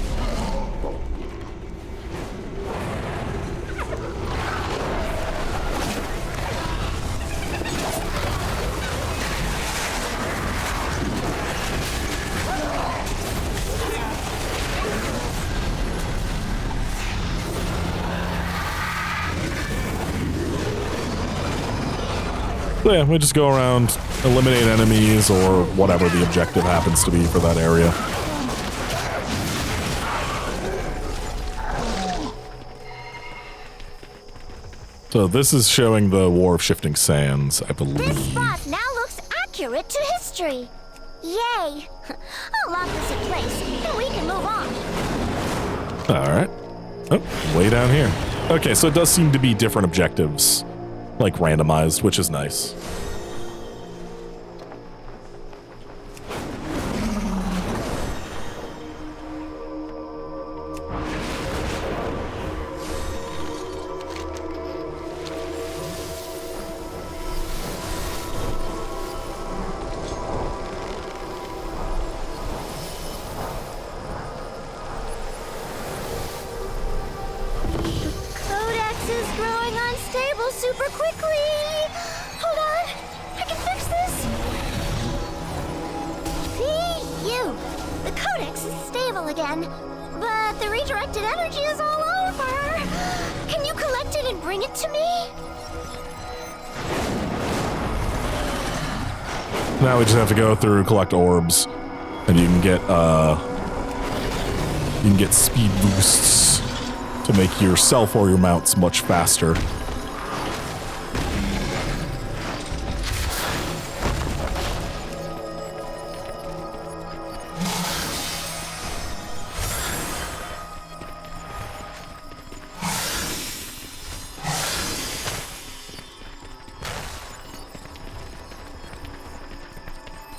So yeah, we just go around, eliminate enemies or whatever the objective happens to be for that area. So this is showing the War of Shifting Sands, I believe.
This spot now looks accurate to history. Yay! I'll lock this in place, and we can move on.
Alright. Oh, way down here. Okay, so it does seem to be different objectives, like randomized, which is nice.
Codex is growing unstable super quickly. Hold on, I can fix this. See you. The Codex is stable again, but the redirected energy is all over. Can you collect it and bring it to me?
Now we just have to go through, collect orbs, and you can get speed boosts to make yourself or your mounts much faster.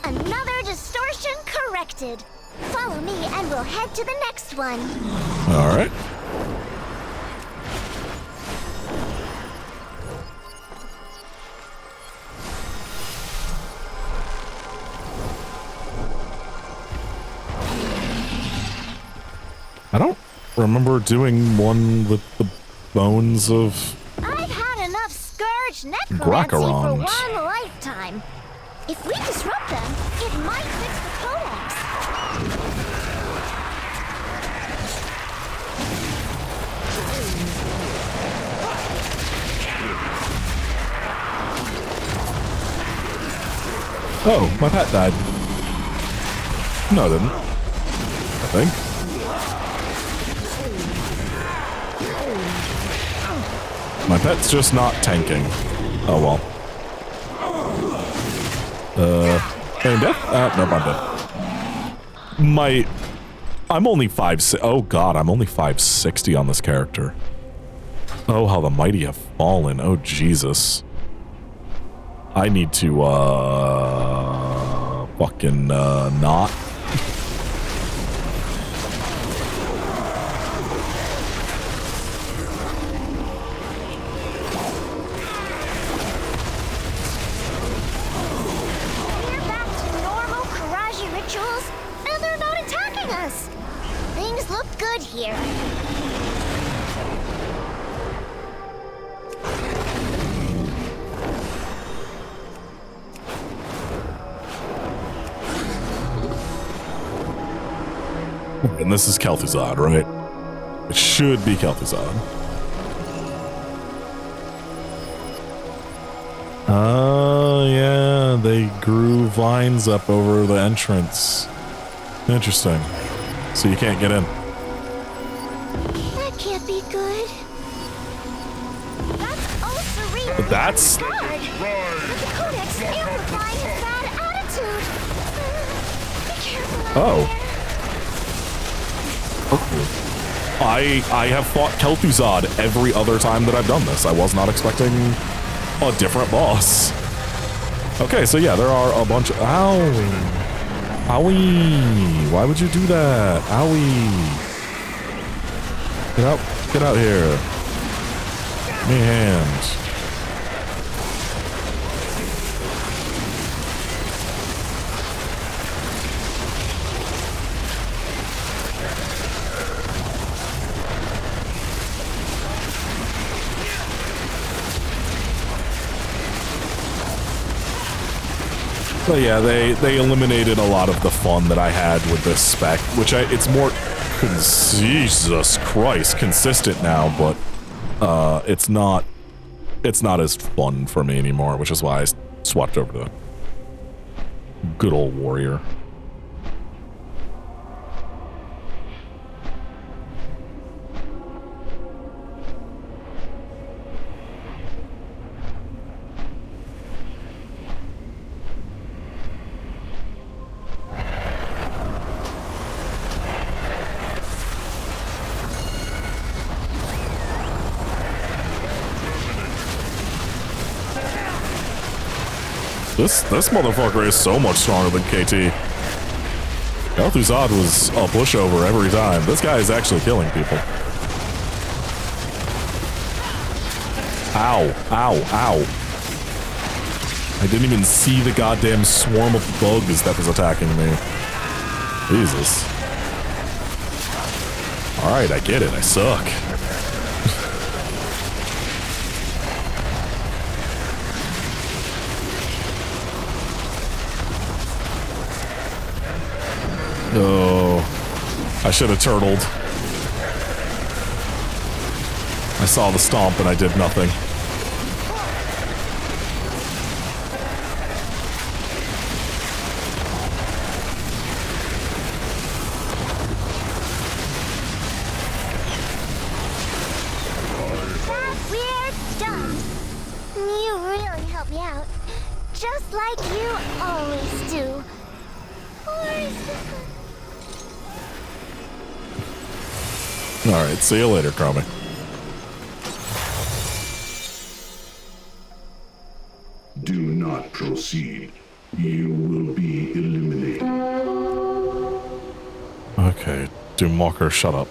Another distortion corrected. Follow me and we'll head to the next one.
All right. I don't remember doing one with the bones of...
I've had enough scourge necromancy for
Gracarond.
one lifetime. If we disrupt them, it might fix the Codex.
Oh, my pet died. No, it didn't. I think. My pet's just not tanking. Oh well. Am death? Nope, I'm dead. I'm only 5. Oh god, I'm only 560 on this character. Oh, how the mighty have fallen. Oh Jesus. I need to fucking not.
We're back to normal Karaji rituals, and they're not attacking us. Things look good here.
And this is Kel'Thuzad, right? It should be Kel'Thuzad. Oh, yeah, they grew vines up over the entrance. Interesting. So you can't get in.
That can't be good. That's ulcer.
But that's...
But the Codex amplifying his bad attitude. Be careful out there.
I have fought Kel'Thuzad every other time that I've done this. I was not expecting a different boss. Okay, so yeah, there are a bunch of... Ow! Owie! Why would you do that? Owie! Get out here. Give me a hand. But yeah, they eliminated a lot of the fun that I had with this spec, which it's more, Jesus Christ, consistent now, but it's not as fun for me anymore, which is why I swapped over to good old warrior. This motherfucker is so much stronger than KT. Althuzad was a pushover every time. This guy is actually killing people. Ow, ow, ow. I didn't even see the goddamn swarm of bugs that was attacking me. Jesus. Alright, I get it. I suck. Oh, I should have turtled. I saw the stomp and I did nothing.
We're done. You really helped me out. Just like you always do.
Alright, see you later, Chromie.
Do not proceed. You will be eliminated.
Okay, Doomwalker, shut up.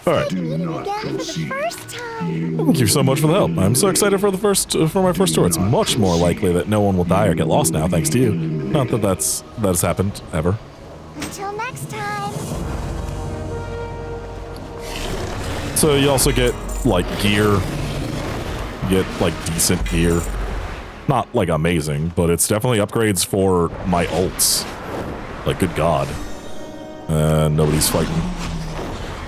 Alright.
Do not proceed.
Thank you so much for the help. I'm so excited for my first tour. It's much more likely that no one will die or get lost now, thanks to you. Not that that's happened ever.
Until next time.
So you also get like gear. You get like decent gear. Not like amazing, but it's definitely upgrades for my ults. Like, good God. Nobody's fighting.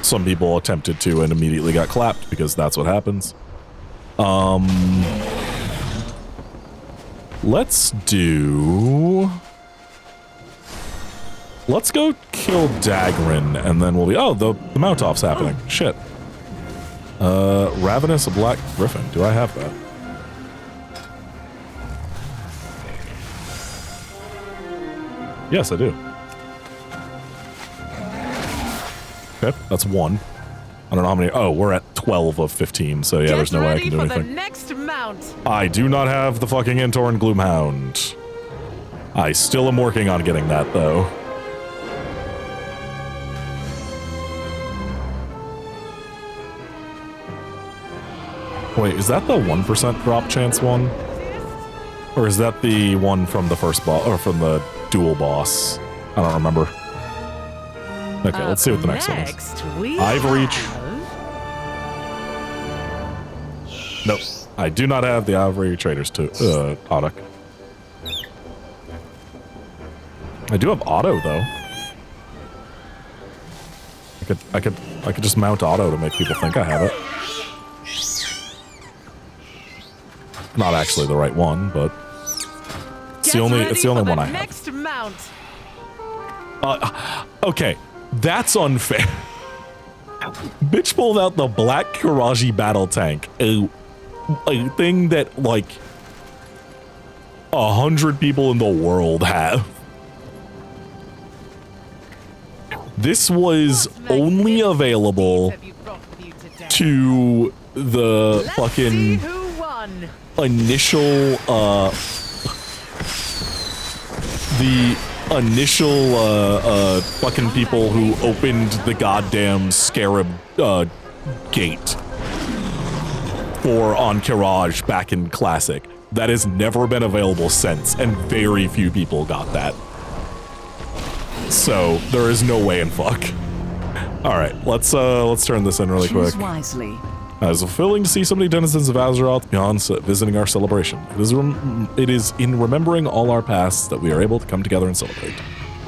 Some people attempted to and immediately got clapped because that's what happens. Let's go kill Dagrin and then we'll be, oh, the mount off's happening. Shit. Ravenous a Black Griffin. Do I have that? Yes, I do. Okay, that's one. I don't know how many. Oh, we're at 12 of 15, so yeah, there's no way I can do anything.
The next mount.
I do not have the fucking Entorn Gloomhound. I still am working on getting that, though. Wait, is that the 1% drop chance one? Or is that the one from the first boss, or from the dual boss? I don't remember. Okay, let's see what the next one is. Ivory. Nope. I do not have the Ivory Traders to Auto. I do have Auto though. I could just mount Auto to make people think I have it. Not actually the right one, but it's the only one I have.
Next mount.
Okay, that's unfair. Bitch pulled out the Black Kiraji battle tank, a thing that like 100 people in the world have. This was only available to the fucking initial fucking people who opened the goddamn Scarab gate for on Kiraj back in Classic. That has never been available since, and very few people got that. So there is no way in fuck. All right, let's turn this in really quick.
Choose wisely.
It is fulfilling to see so many denizens of Azeroth beyond visiting our celebration. It is in remembering all our pasts that we are able to come together and celebrate.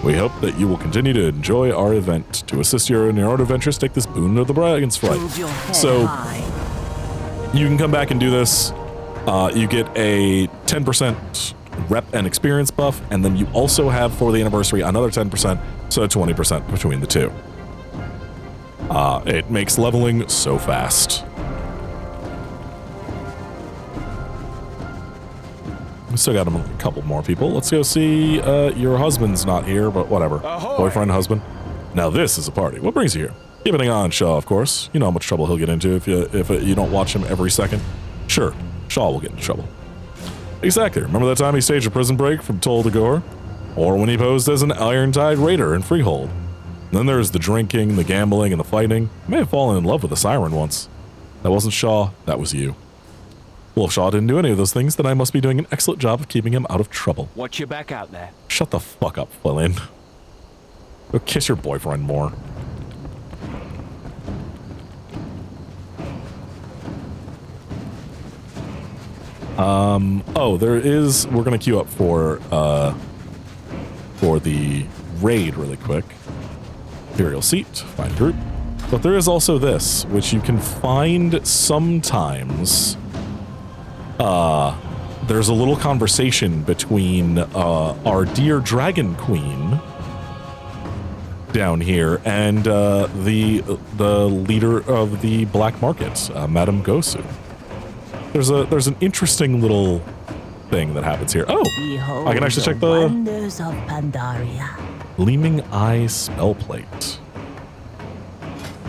We hope that you will continue to enjoy our event. To assist you in your own adventures, take this boon of the Dragon's Flight. So, you can come back and do this. You get a 10% rep and experience buff, and then you also have, for the anniversary, another 10%, so 20% between the two. It makes leveling so fast. We still got a couple more people. Let's go see, your husband's not here, but whatever. Ahoy. Boyfriend, husband. Now this is a party. What brings you here? Keep an eye on Shaw, of course. You know how much trouble he'll get into if you don't watch him every second. Sure, Shaw will get into trouble. Exactly. Remember that time he staged a prison break from Tol Dagor? Or when he posed as an Irontide raider in Freehold? Then there's the drinking, the gambling, and the fighting. I may have fallen in love with a siren once. That wasn't Shaw, that was you. Well, if Shaw didn't do any of those things, then I must be doing an excellent job of keeping him out of trouble.
Watch your back out there.
Shut the fuck up, Flynn. Go kiss your boyfriend more. Oh, we're gonna queue up for the raid really quick. Imperial seat, find group. But there is also this, which you can find sometimes. There's a little conversation between our dear Dragon Queen down here and the leader of the black market, Madame Gosu. There's an interesting little thing that happens here. Oh,
Behold,
I can actually check the
wonders of Pandaria.
Gleaming Eye spell plate.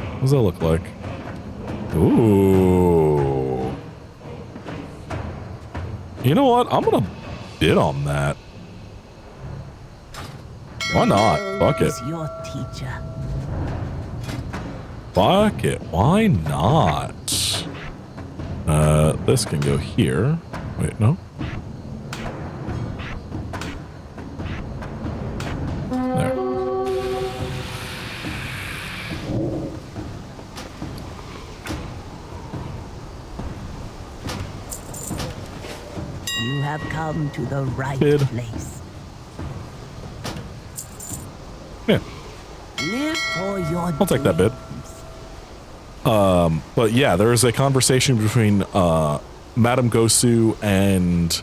What does that look like? Ooh. You know what? I'm gonna bid on that. Why not? Fuck it.
Your teacher.
Fuck it. Why not? This can go here. Wait, no. There.
You have come to the right
Bid.
place.
Yeah.
Live for your
I'll take that bid. But yeah, there is a conversation between Madame Gosu and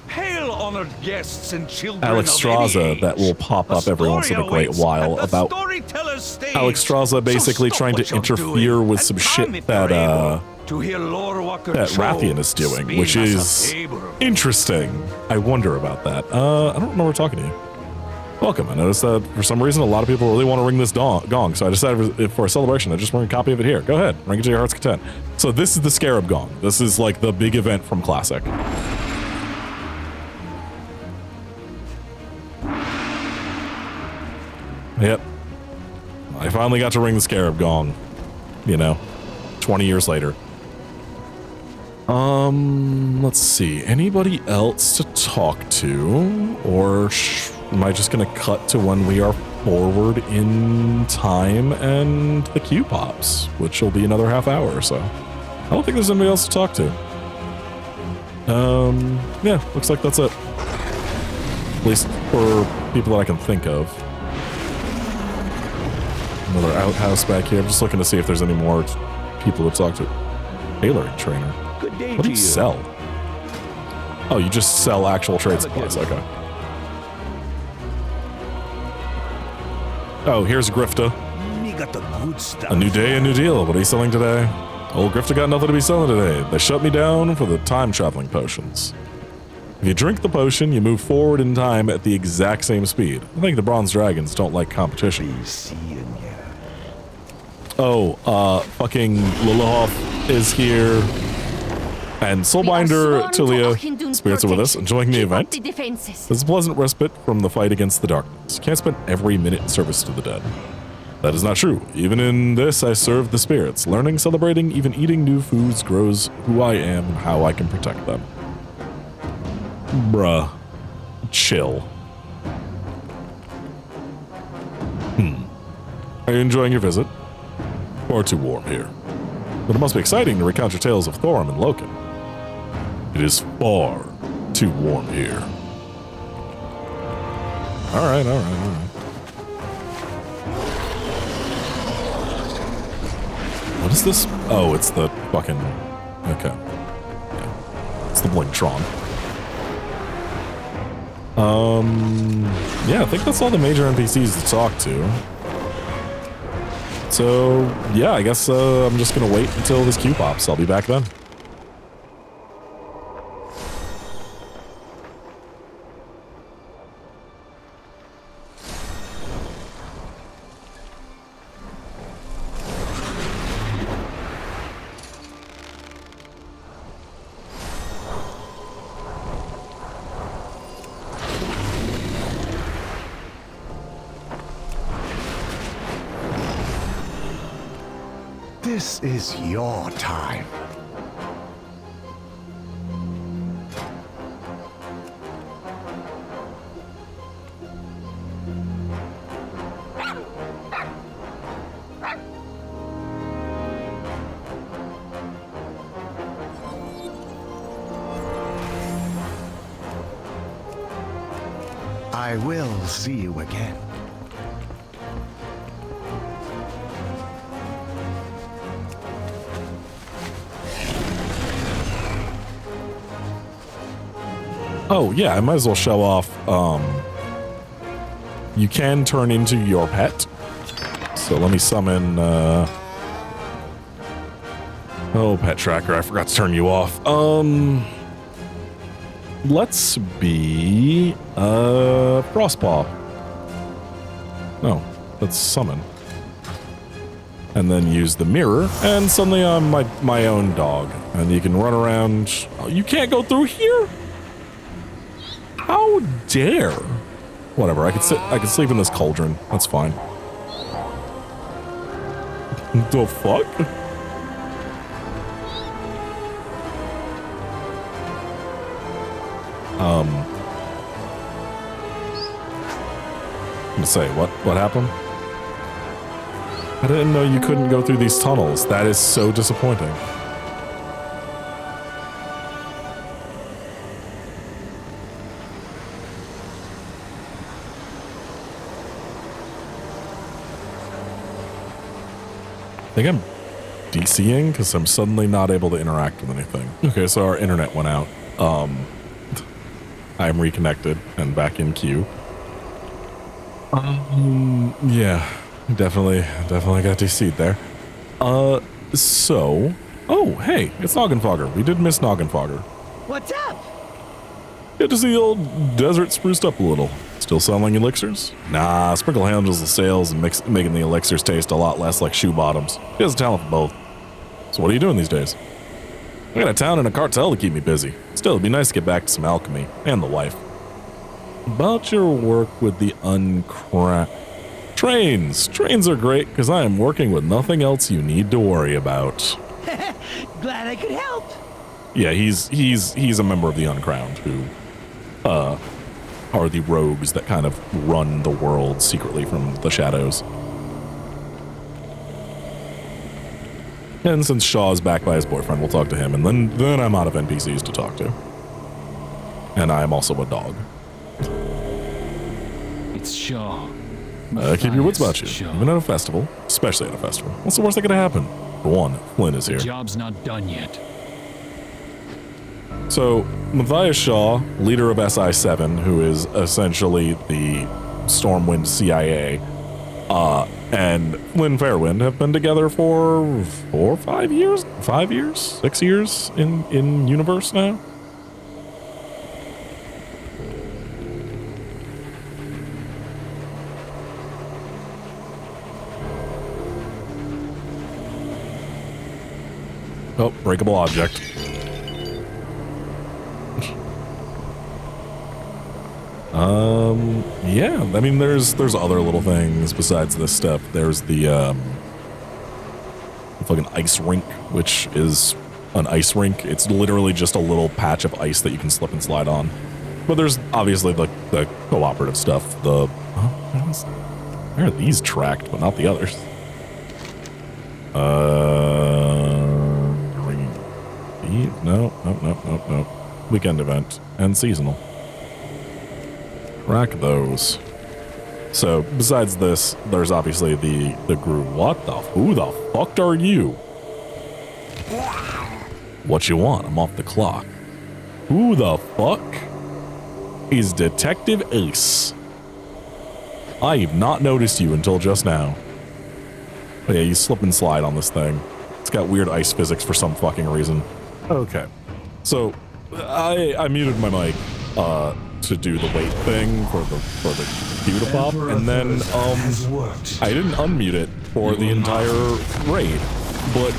Hail, honored guests and children
Alex
of
Straza
any age.
that will pop up every once in a great
awaits
while
at the
about
storyteller's stage.
Alex Straza basically
So stop
trying
what
to
you're
interfere
doing
with
and
some
come
shit
if
that
you're able to hear Lore Walker
that
Cho
Rathian is doing,
spin
which
us a
is
fable.
interesting. I wonder about that. I don't remember talking to you. Welcome. I noticed that for some reason a lot of people really want to ring this gong, so I decided for a celebration I just bring a copy of it here. Go ahead, ring it to your heart's content. So this is the Scarab Gong. This is like the big event from Classic. Yep. I finally got to ring the Scarab Gong. You know, 20 years later. Let's see. Anybody else to talk to? Or am I just gonna cut to when we are forward in time and the queue pops, which will be another half hour or so. I don't think there's anybody else to talk to. Yeah, looks like that's it. At least for people that I can think of. Another outhouse back here. I'm just looking to see if there's any more people to talk to. Tailoring trainer.
Good day
What do
to
you sell? Oh, you just sell actual trade
Have a good
supplies.
one.
Okay. Oh, here's Grifta.
Me got the good stuff.
A new day, a new deal. What are you selling today? Old Grifta got nothing to be selling today. They shut me down for the time traveling potions. If you drink the potion, you move forward in time at the exact same speed. I think the bronze dragons don't like competition. Oh, fucking Lilhoff is here. And Soulbinder, Tulia, spirits are with us, enjoying the event. There's a pleasant respite from the fight against the darkness. Can't spend every minute in service to the dead. That is not true. Even in this, I serve the spirits. Learning, celebrating, even eating new foods grows who I am and how I can protect them. Bruh. Chill. Are you enjoying your visit? Or too warm here? But it must be exciting to recount your tales of Thorim and Loken. It is far too warm here. All right. What is this? Oh, it's the fucking... Okay. Yeah. It's the Blinktron. Yeah, I think that's all the major NPCs to talk to. So, yeah, I guess I'm just gonna wait until this queue pops. I'll be back then.
This is your time. I will see you again.
Oh, yeah, I might as well show off. You can turn into your pet. So let me summon, oh, pet tracker, I forgot to turn you off. Let's be, Frostpaw. No, let's summon. And then use the mirror, and suddenly I'm my own dog. And you can run around. Oh, you can't go through here? How dare? Whatever, I could sleep in this cauldron. That's fine. The fuck? I'm gonna say, what happened? I didn't know you couldn't go through these tunnels. That is so disappointing. I think I'm DCing because I'm suddenly not able to interact with anything. Okay, so our internet went out. I'm reconnected and back in queue. Yeah, definitely got DC'd there. So, oh, hey, it's Noggenfogger. We did miss Noggenfogger.
What's up?
Good to see the old desert spruced up a little. Still selling elixirs? Nah, Sprinkle handles the sales and making the elixirs taste a lot less like shoe bottoms. He has a talent for both. So what are you doing these days? I got a town and a cartel to keep me busy. Still, it'd be nice to get back to some alchemy and the wife. About your work with the uncracked... Trains! Trains are great because I am working with nothing else you need to worry about.
Glad I could help.
Yeah, he's a member of the Uncrowned who, are the rogues that kind of run the world secretly from the shadows. And since Shaw's back by his boyfriend, we'll talk to him, and then I'm out of NPCs to talk to. And I am also a dog.
It's Shaw.
Keep your wits about you,
Shaw.
even at a festival, especially at a festival. What's the worst that could happen? For one, Flynn is here.
The job's not done yet.
So, Matthias Shaw, leader of SI-7, who is essentially the Stormwind CIA, and Flynn Fairwind have been together for 4 or 5 years? 5 years? 6 years in universe now? Oh, breakable object. Yeah, I mean, there's other little things besides this stuff. There's the fucking ice rink, which is an ice rink. It's literally just a little patch of ice that you can slip and slide on. But there's obviously the cooperative stuff. Where are these tracked, but not the others? No. Weekend event and seasonal. Track those. So besides this, there's obviously the group. Who the fuck are you? What you want? I'm off the clock. Who the fuck is Detective Ace? I have not noticed you until just now. Oh yeah, you slip and slide on this thing. It's got weird ice physics for some fucking reason. Okay. So I muted my mic to do the wait thing for the cue to pop, and then I didn't unmute it for the entire raid. But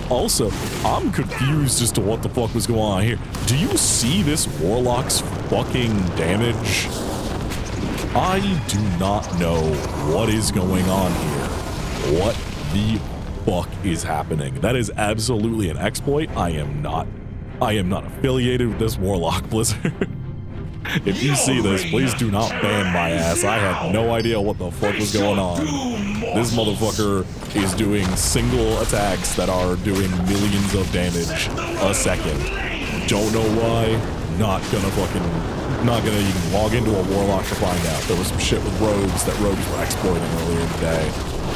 also, I'm confused as to what the fuck was going on here. Do you see this Warlock's fucking damage? I do not know what is going on here. What the fuck is happening? That is absolutely an exploit. I am not affiliated with this Warlock, Blizzard. If you see this, please do not ban my ass. I had no idea what the fuck was going on. This motherfucker is doing single attacks that are doing millions of damage a second. Don't know why. Not gonna even log into a Warlock to find out. There was some shit with rogues that rogues were exploiting earlier today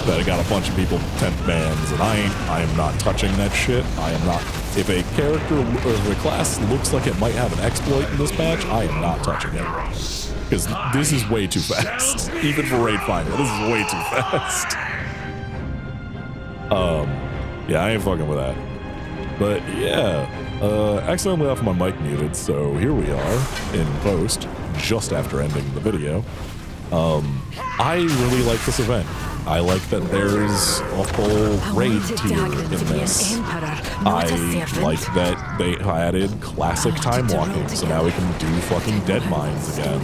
that I got a bunch of people 10th bans, and I am not touching that shit. I am not. If a character or the class looks like it might have an exploit in this patch, I am not touching it. Because this is way too fast. Even for Raid Finder, this is way too fast. Yeah, I ain't fucking with that. But yeah, accidentally left my mic muted, so here we are in post, just after ending the video. I really like this event. I like that there's a full raid tier in this. I like that they added classic time walking, so now we can do fucking Dead Mines again.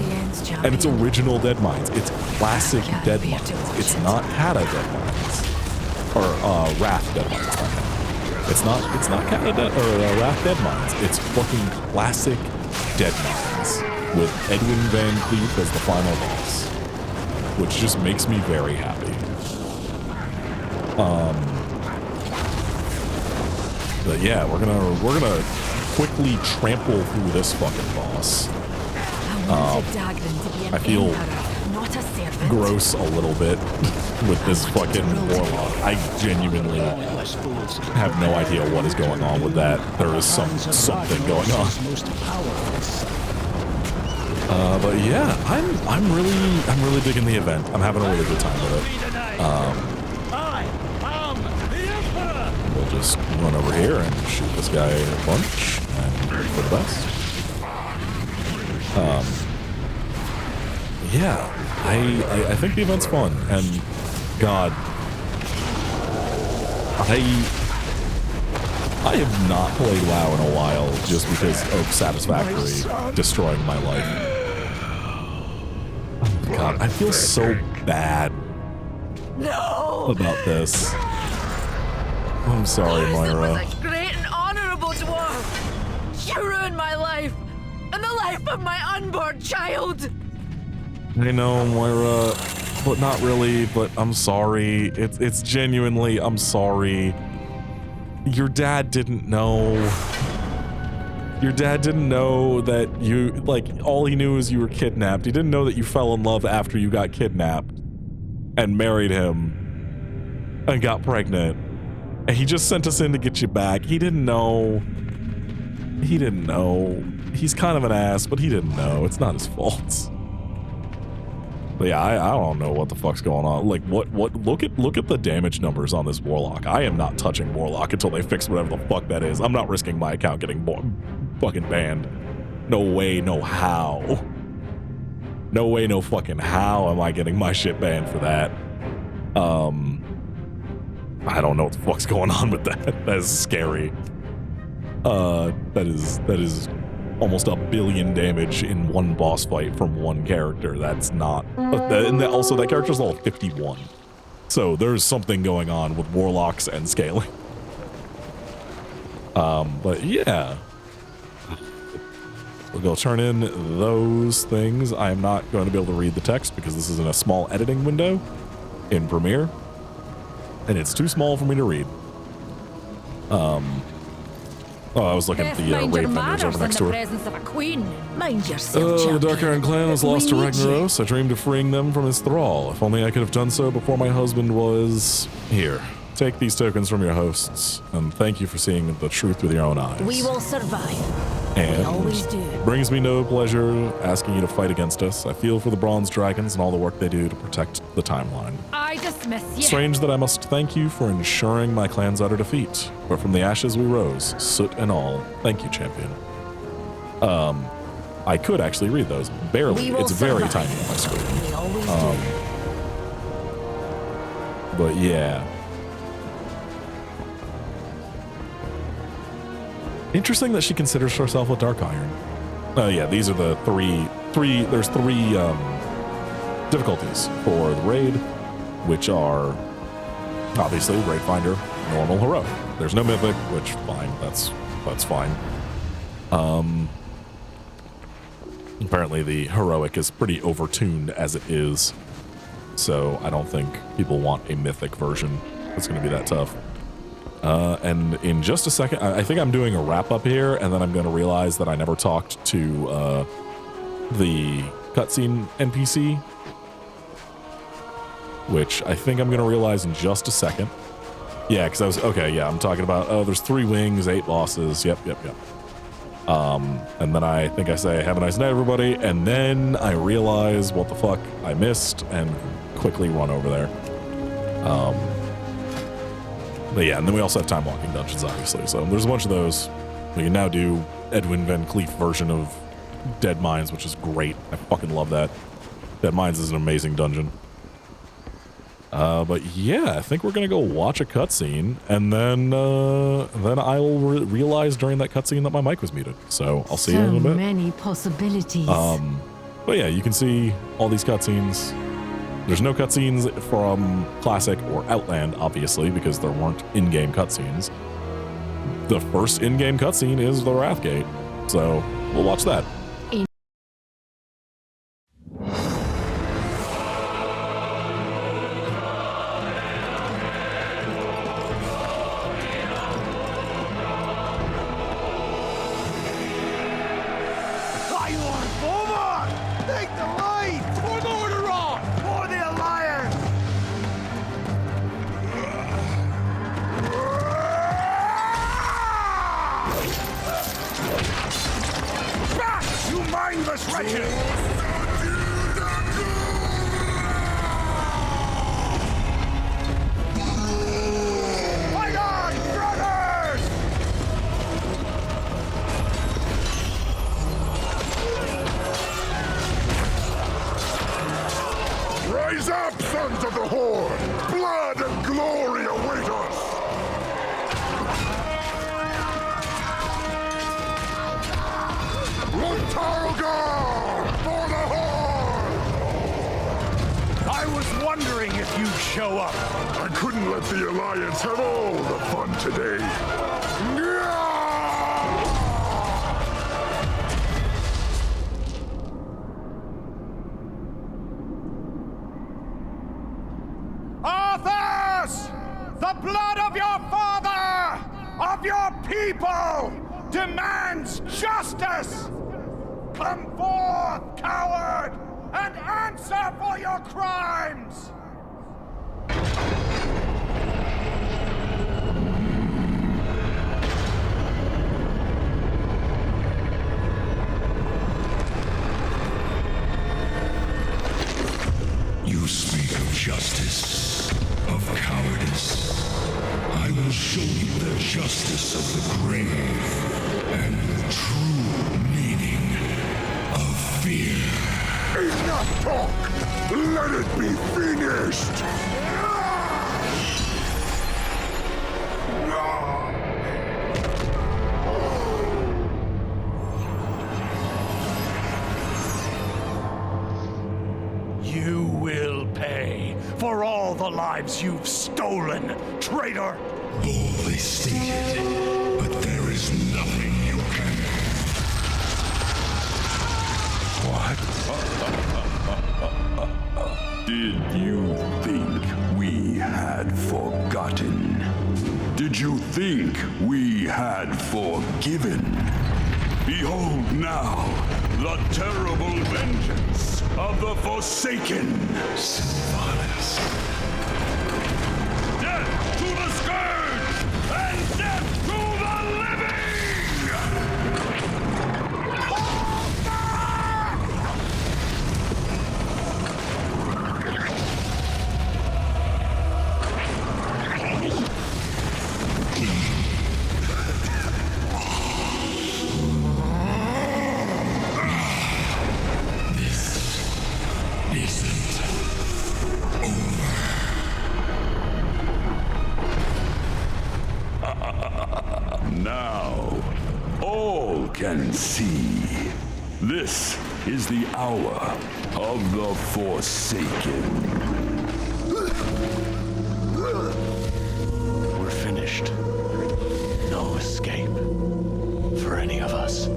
And it's original Dead Mines. It's classic Dead Mines. It's not Kata Dead Mines. Or Wrath Dead Mines. It's not Kata Wrath Dead Mines. It's fucking classic Dead Mines with Edwin Van Cleef as the final boss, which just makes me very happy. But yeah, we're gonna quickly trample through this fucking boss. I feel gross a little bit with this fucking Warlock. I genuinely have no idea what is going on with that. There is something going on. But yeah, I'm really digging the event. I'm having a really good time with it. We'll just run over here and shoot this guy a bunch and hope for the best. Yeah, I think the event's fun, and God, I have not played WoW in a while just because of Satisfactory destroying my life. God, I feel so bad about this. I'm sorry, Moira.
Was a great and honorable dwarf. You ruined my life and the life of my unborn child.
I know, Moira, but not really. But I'm sorry. It's genuinely, I'm sorry. Your dad didn't know. Your dad didn't know that you, like, all he knew is you were kidnapped. He didn't know that you fell in love after you got kidnapped and married him and got pregnant. And he just sent us in to get you back. He didn't know. He didn't know. He's kind of an ass, but he didn't know. It's not his fault. But yeah, I don't know what the fuck's going on. Like, what? Look at the damage numbers on this Warlock. I am not touching Warlock until they fix whatever the fuck that is. I'm not risking my account getting fucking banned. No way, no how. No way, no fucking how am I getting my shit banned for that. I don't know what the fuck's going on with that. That is scary. That is almost 1 billion damage in one boss fight from one character. That's not... And also, that character's level 51. So there's something going on with Warlocks and scaling. But yeah. We'll go turn in those things. I am not going to be able to read the text because this is in a small editing window in Premiere. And it's too small for me to read. Oh, I was looking at
Best
the
mind
raid
your
vendors over
manners in
next
the
to her.
presence of a queen.
Mind yourself,
The Dark
champion.
Iron Clan was lost to
We need you.
Ragnaros. I dreamed of freeing them from his thrall. If only I could have done so before my husband was here. Take these tokens from your hosts, and thank you for seeing the truth with your own eyes.
We will survive.
And
We always do.
brings me no pleasure asking you to fight against us. I feel for the Bronze Dragons and all the work they do to protect the timeline.
I dismiss you.
Strange that I must thank you for ensuring my clan's utter defeat. But from the ashes we rose, soot and all. Thank you, champion. I could actually read those. Barely.
We will
It's very
survive.
tiny on my screen.
We always do.
But yeah. Interesting that she considers herself a Dark Iron. Oh yeah, these are the there's three difficulties for the raid, which are obviously Raid Finder, normal, heroic. There's no mythic, which fine, that's fine. Apparently the heroic is pretty overtuned as it is, so I don't think people want a mythic version. It's going to be that tough. And in just a second, I think I'm doing a wrap up here, and then I'm going to realize that I never talked to the cutscene NPC, which I think I'm going to realize in just a second. Yeah, because I was, okay, yeah, I'm talking about, oh, there's 3 wings, 8 bosses, yep. And then I think I say, have a nice night, everybody, and then I realize what the fuck I missed and quickly run over there. But yeah, and then we also have time walking dungeons, obviously. So there's a bunch of those. We can now do Edwin Van Cleef version of Dead Mines, which is great. I fucking love that. Dead Mines is an amazing dungeon. But yeah, I think we're gonna go watch a cutscene, and then I'll realize during that cutscene that my mic was muted. So I'll see you in a
So
bit.
many possibilities.
But yeah, you can see all these cutscenes. There's no cutscenes from Classic or Outland, obviously, because there weren't in-game cutscenes. The first in-game cutscene is the Wrathgate, so we'll watch that.
Take the lead! For Mordor! For the Alliance! Back, you mindless wretches! Fight on, brothers!
Rise up, sons of the Horde! Blood and glory await us! Luntargar! For the Horde!
I was wondering if you'd show up.
I couldn't let the Alliance have all the fun today.
Arthas! The blood of your father, of your people, demands justice! Come forth, coward, and answer for your crimes!
You speak of justice, of cowardice. I will show you the justice of the grave and the true meaning of fear. Enough talk! Let it be finished!
You will pay for all the lives you've stolen, traitor!
Boldly stated, but there is nothing you can... What? Did you think we had forgotten? Did did you think we had forgiven? Behold now the terrible vengeance of the Forsaken. Sylvanas. Death to the Scourge! And death to the living! Now, all can see. This is the hour of the Forsaken.
We're finished. No escape for any of us.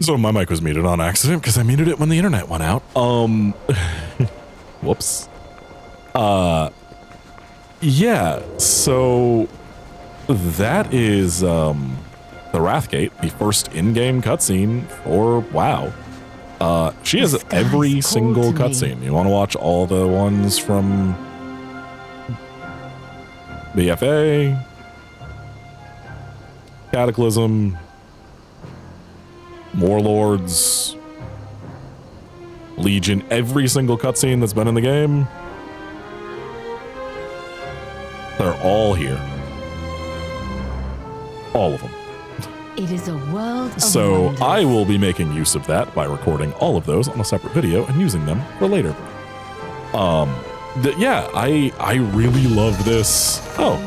So my mic was muted on accident because I muted it when the internet went out. Whoops. Yeah, so that is the Wrathgate, the first in-game cutscene for WoW. She has every single cutscene. You want to watch all the ones from BFA, Cataclysm, Warlords, Legion, every single cutscene that's been in the game, they're all here. All of them.
It is a world of
So
wonders.
I will be making use of that by recording all of those on a separate video and using them for later. Yeah, I really love this. Oh.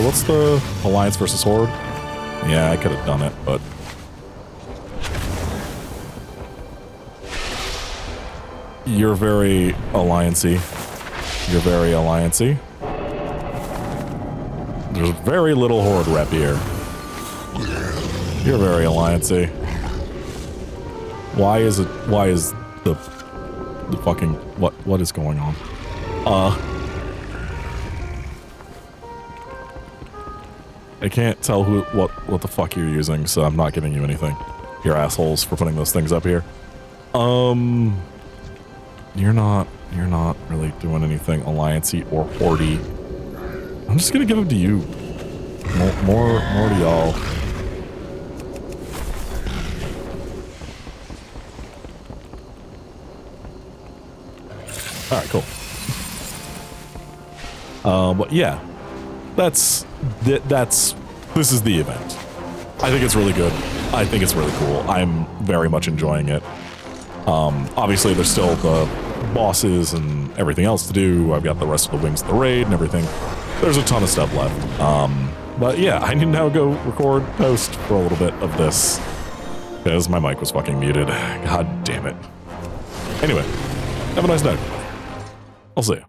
What's the Alliance versus Horde? Yeah, I could have done it, but you're very alliance-y. You're very alliance-y. There's very little Horde rep here. You're very alliance-y. Why is the fucking, what is going on? I can't tell what the fuck you're using, so I'm not giving you anything. You're assholes for putting those things up here. You're not really doing anything alliance-y or horde-y. I'm just gonna give them to you. More to y'all. Alright, cool. But yeah. This is the event. I think it's really good. I think it's really cool. I'm very much enjoying it. Obviously there's still the bosses and everything else to do. I've got the rest of the wings of the raid and everything. There's a ton of stuff left. But yeah, I need to now go record post for a little bit of this because my mic was fucking muted. God damn it. Anyway, have a nice night. I'll see you.